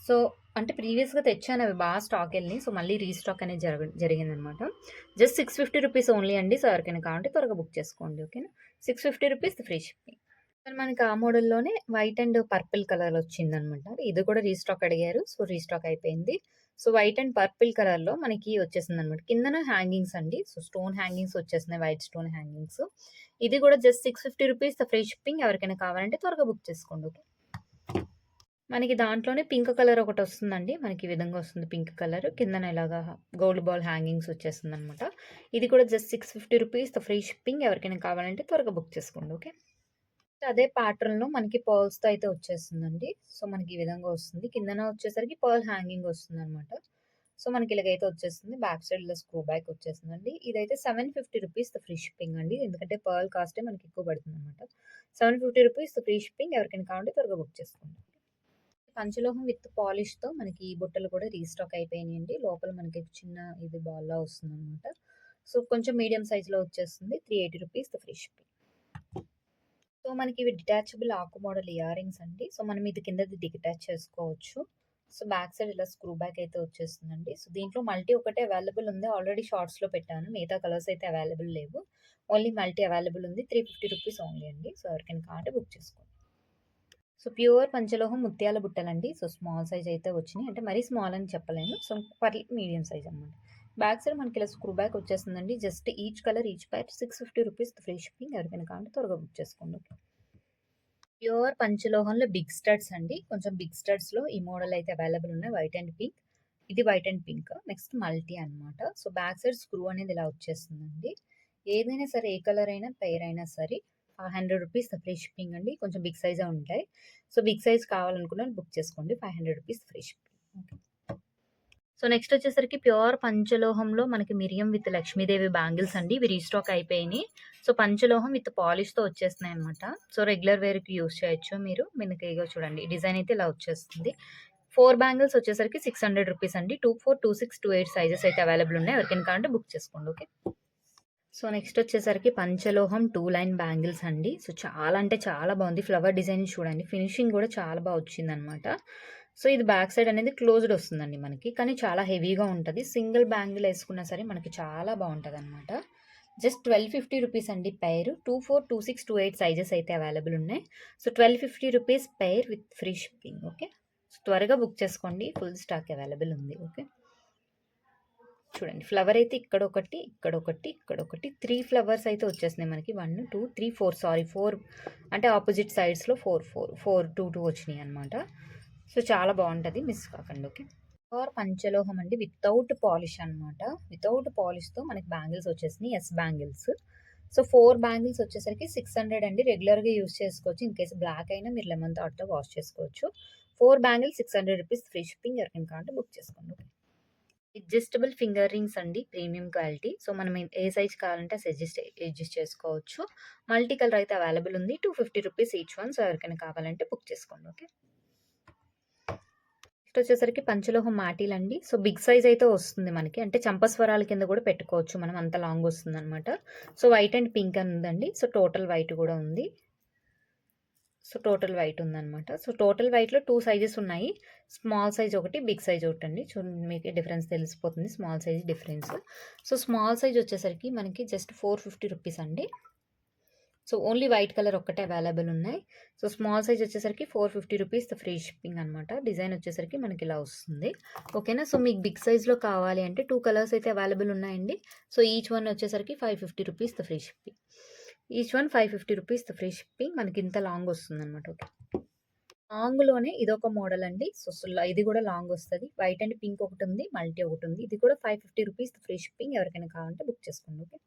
సో, అంటే ప్రీవియస్‌గా తెచ్చాను అవి బాగా స్టాక్ ఎళ్ళినాయి. సో, మళ్ళీ రీస్టాక్ అనేది జరిగిందనమాట. జస్ట్ ₹650 ఓన్లీ అండి. సో, ఎవరికైనా కావాలంటే త్వరగా బుక్ చేసుకోండి. ఓకేనా. ₹650 ఫ్రీ షిప్పింగ్. కానీ మనకి ఆ మోడల్‌లోనే వైట్ అండ్ పర్పుల్ కలర్ వచ్చిందనమాట. ఇది కూడా రీస్టాక్ అడిగారు. సో, రీస్టాక్ అయిపోయింది. సో, వైట్ అండ్ పర్పుల్ కలర్‌లో మనకి వచ్చేసిందనమాట. కిందన హ్యాంగింగ్స్ అండి. సో, స్టోన్ హ్యాంగింగ్స్ వచ్చేసినాయి. White stone hangings. ఇది కూడా జస్ట్ ₹650 ఫ్రీ షిప్పింగ్. ఎవరికైనా కావాలంటే త్వరగా బుక్ చేసుకోండి. ఓకే. మనకి దాంట్లోనే పింక్ కలర్ ఒకటొస్తుందండి. మనకి ఈ విధంగా వస్తుంది పింక్ కలర్. కిందన ఇలాగా గోల్డ్ బాల్ హ్యాంగింగ్స్ వచ్చేస్తుందనమాట. ఇది కూడా జస్ట్ ₹650 ఫ్రీ షిప్పింగ్. ఎవరికైనా కావాలంటే త్వరగా బుక్ చేసుకోండి. ఓకే. అదే ప్యాటర్న్‌లో మనకి పర్ల్స్‌తో అయితే వచ్చేస్తుందండి. సో, మనకి ఈ విధంగా వస్తుంది. కిందన వచ్చేసరికి పర్ల్ హ్యాంగింగ్ వస్తుందనమాట. సో, మనకి ఇలాగైతే వచ్చేస్తుంది. బ్యాక్ సైడ్ ఇలా స్క్రూ బ్యాక్ వచ్చేసిందండి. ఇదైతే ₹750 ఫ్రీ షిప్పింగ్ అండి. ఎందుకంటే పర్ల్ కాస్టే మనకి ఎక్కువ పడుతుందనమాట. ₹750 ఫ్రీ షిప్పింగ్. ఎవరికైనా కావాలంటే త్వరగా బుక్ చేసుకోండి. పంచలోహం విత్ పాలిష్‌తో మనకి ఈ బుట్టలు కూడా రీస్టాక్ అయిపోయినాయండి. లోపల మనకి చిన్న ఇది బాల్‌లా వస్తుందనమాట. సో, కొంచెం మీడియం సైజ్‌లో వచ్చేస్తుంది. ₹380 ఫ్రీ షిప్పింగ్. సో, మనకి ఇవి డిటాచబుల్ ఆకు మోడల్ ఇయర్ రింగ్స్ అండి. సో, మనం ఇది కిందది డిటాచ్ చేసుకోవచ్చు. సో, బ్యాక్ సైడ్ ఇలా స్క్రూ బ్యాక్ అయితే వచ్చేస్తుందండి. సో, దీంట్లో మల్టీ ఒకటే అవైలబుల్ ఉంది. ఆల్రెడీ షార్ట్స్‌లో పెట్టాను. మిగతా కలర్స్ అయితే అవైలబుల్ లేవు. ఓన్లీ మల్టీ అవైలబుల్ ఉంది. ₹350 ఓన్లీ అండి. సో, ఎవరికైనా కావాలంటే బుక్ చేసుకోండి. సో, ప్యూర్ పంచలోహం ముత్యాల బుట్టలండి. సో, స్మాల్ సైజ్ అయితే వచ్చినాయి. అంటే మరీ స్మాల్ అని చెప్పలేను. సో, మీడియం సైజ్ అనమాట. బ్యాక్ సైడ్ మనకి ఇలా స్క్రూ బ్యాక్ వచ్చేస్తుందండి. Just each colour, each pair ₹650 free shipping. ఎవరికైనా కావాలంటే త్వరగా బుక్ చేసుకోండి. ప్యూర్ పంచలోహంలో బిగ్ స్టడ్స్ అండి. కొంచెం బిగ్ స్టడ్స్‌లో ఈ మోడల్ అయితే అవైలబుల్ ఉన్నాయి. White and pink. ఇది white and pink. Next multi అనమాట. సో, బ్యాక్ సైడ్ స్క్రూ అనేది ఇలా వచ్చేస్తుందండి. ఏదైనా సరే ఏ కలర్ అయినా పెయిర్ అయినా సరే ₹500 ఫ్రీ షిప్పింగ్ అండి. కొంచెం బిగ్ సైజే ఉంటాయి. సో, బిగ్ సైజ్ కావాలనుకున్న బుక్ చేసుకోండి. ₹500 free shipping. Okay. So, next వచ్చేసరికి ప్యూర్ పంచలోహంలో మనకి మిరియం విత్ లక్ష్మీదేవి బ్యాంగిల్స్ అండి. ఇవి రీస్టాక్ అయిపోయినాయి. సో, పంచలోహం విత్ పాలిష్‌తో వచ్చేస్తున్నాయి అనమాట. సో, రెగ్యులర్ వేర్‌కి యూజ్ చేయొచ్చు మీరు. మనకి ఇగో చూడండి డిజైన్ అయితే ఇలా వచ్చేస్తుంది. 4 బ్యాంగిల్స్ వచ్చేసరికి ₹600 అండి. 24, 26, 28 సైజెస్ అయితే అవైలబుల్ ఉన్నాయి. ఎవరికైనా కావాలంటే బుక్ చేసుకోండి. ఓకే. సో, నెక్స్ట్ వచ్చేసరికి పంచలోహం 2 లైన్ బ్యాంగిల్స్ అండి. సో, చాలా అంటే చాలా బాగుంది. ఫ్లవర్ డిజైన్ చూడండి. ఫినిషింగ్ కూడా చాలా బాగా వచ్చిందనమాట. సో, ఇది బ్యాక్ సైడ్ అనేది క్లోజ్డ్ వస్తుందండి మనకి. కానీ చాలా హెవీగా ఉంటది. సింగిల్ బ్యాంగిల్ ఏసుకున్నా సరే మనకి చాలా బాగుంటదనమాట. జస్ట్ ₹1250 అండి పెయిర్. 24, 26, 28 సైజెస్ అయితే అవైలబుల్ ఉన్నాయి. So, ₹1250 pair with free shipping. Okay. So, త్వరగా బుక్ చేసుకోండి. ఫుల్ స్టాక్ అవైలబుల్ ఉంది. ఓకే. చూడండి ఫ్లవర్ అయితే ఇక్కడొకటి, ఇక్కడొకటి, ఇక్కడొకటి 3 ఫ్లవర్స్ అయితే వచ్చేసినాయి మనకి. 1, 2, 3, 4 సారీ 4 అంటే ఆపోజిట్ సైడ్స్‌లో 4, 2, 2 వచ్చినాయి అనమాట. సో, చాలా బాగుంటది. మిస్ కాకండి. ఓకే. ప్యూర్ పంచలోహం అండి. వితౌట్ పాలిష్ అనమాట. వితౌట్ పాలిష్‌తో మనకి బ్యాంగిల్స్ వచ్చేసినాయి. Yes bangles. సో, 4 బ్యాంగిల్స్ వచ్చేసరికి 600 అండి. రెగ్యులర్‌గా యూజ్ చేసుకోవచ్చు. ఇన్ కేస్ బ్లాక్ అయినా మీరు లెమన్ థాట్‌తో వాష్ చేసుకోవచ్చు. 4 బ్యాంగిల్స్ ₹600 ఫ్రీ షిప్పింగ్. ఎవరికైనా కావాలంటే బుక్ చేసుకోండి. ఓకే. అడ్జస్టబుల్ ఫింగర్ రింగ్స్ అండి. Premium quality. సో, మనం ఏ సైజ్ కావాలంటే అడ్జస్ట్ చేసుకోవచ్చు. మల్టీ కలర్ అయితే అవైలబుల్ ఉంది. ₹250 ఈచ్ వన్. సో, ఎవరికైనా కావాలంటే బుక్ చేసుకోండి. ఓకే. నెక్స్ట్ వచ్చేసరికి పంచలోహం మాటీలండి. సో, బిగ్ సైజ్ అయితే వస్తుంది మనకి. అంటే చంపస్వరాల కింద కూడా పెట్టుకోవచ్చు మనం. అంత లాంగ్ వస్తుందనమాట. సో, వైట్ అండ్ పింక్ అని ఉందండి. సో, టోటల్ వైట్ కూడా ఉంది. సో, టోటల్ వైట్ ఉందనమాట. సో, టోటల్ వైట్‌లో 2 సైజెస్ ఉన్నాయి. స్మాల్ సైజ్ ఒకటి, బిగ్ సైజ్ ఒకటండి. చూడండి మీకే డిఫరెన్స్ తెలిసిపోతుంది. Small size difference. So, small size వచ్చేసరికి మనకి జస్ట్ ₹450 అండి. సో, ఓన్లీ వైట్ కలర్ ఒక్కటే అవైలబుల్ ఉన్నాయి. సో, స్మాల్ సైజ్ వచ్చేసరికి ₹450 ఫ్రీ షిప్పింగ్ అనమాట. డిజైన్ వచ్చేసరికి మనకి ఇలా వస్తుంది. ఓకేనా. సో, మీకు బిగ్ సైజ్‌లో కావాలి అంటే 2 కలర్స్ అయితే అవైలబుల్ ఉన్నాయండి. సో, ఈచ్ వన్ వచ్చేసరికి ₹550 free shipping. Each one ₹550 free shipping. మనకి ఇంత లాంగ్ వస్తుందనమాట. ఓకే. లాంగ్‌లోనే ఇదొక మోడల్ అండి. సో, ఇది కూడా లాంగ్ వస్తది. వైట్ అండ్ పింక్ ఒకటుంది. మల్టీ ఒకటుంది. ఇది కూడా ₹550 ఫ్రీ షిప్పింగ్. ఎవరికైనా కావాలంటే బుక్ చేసుకోండి. ఓకే.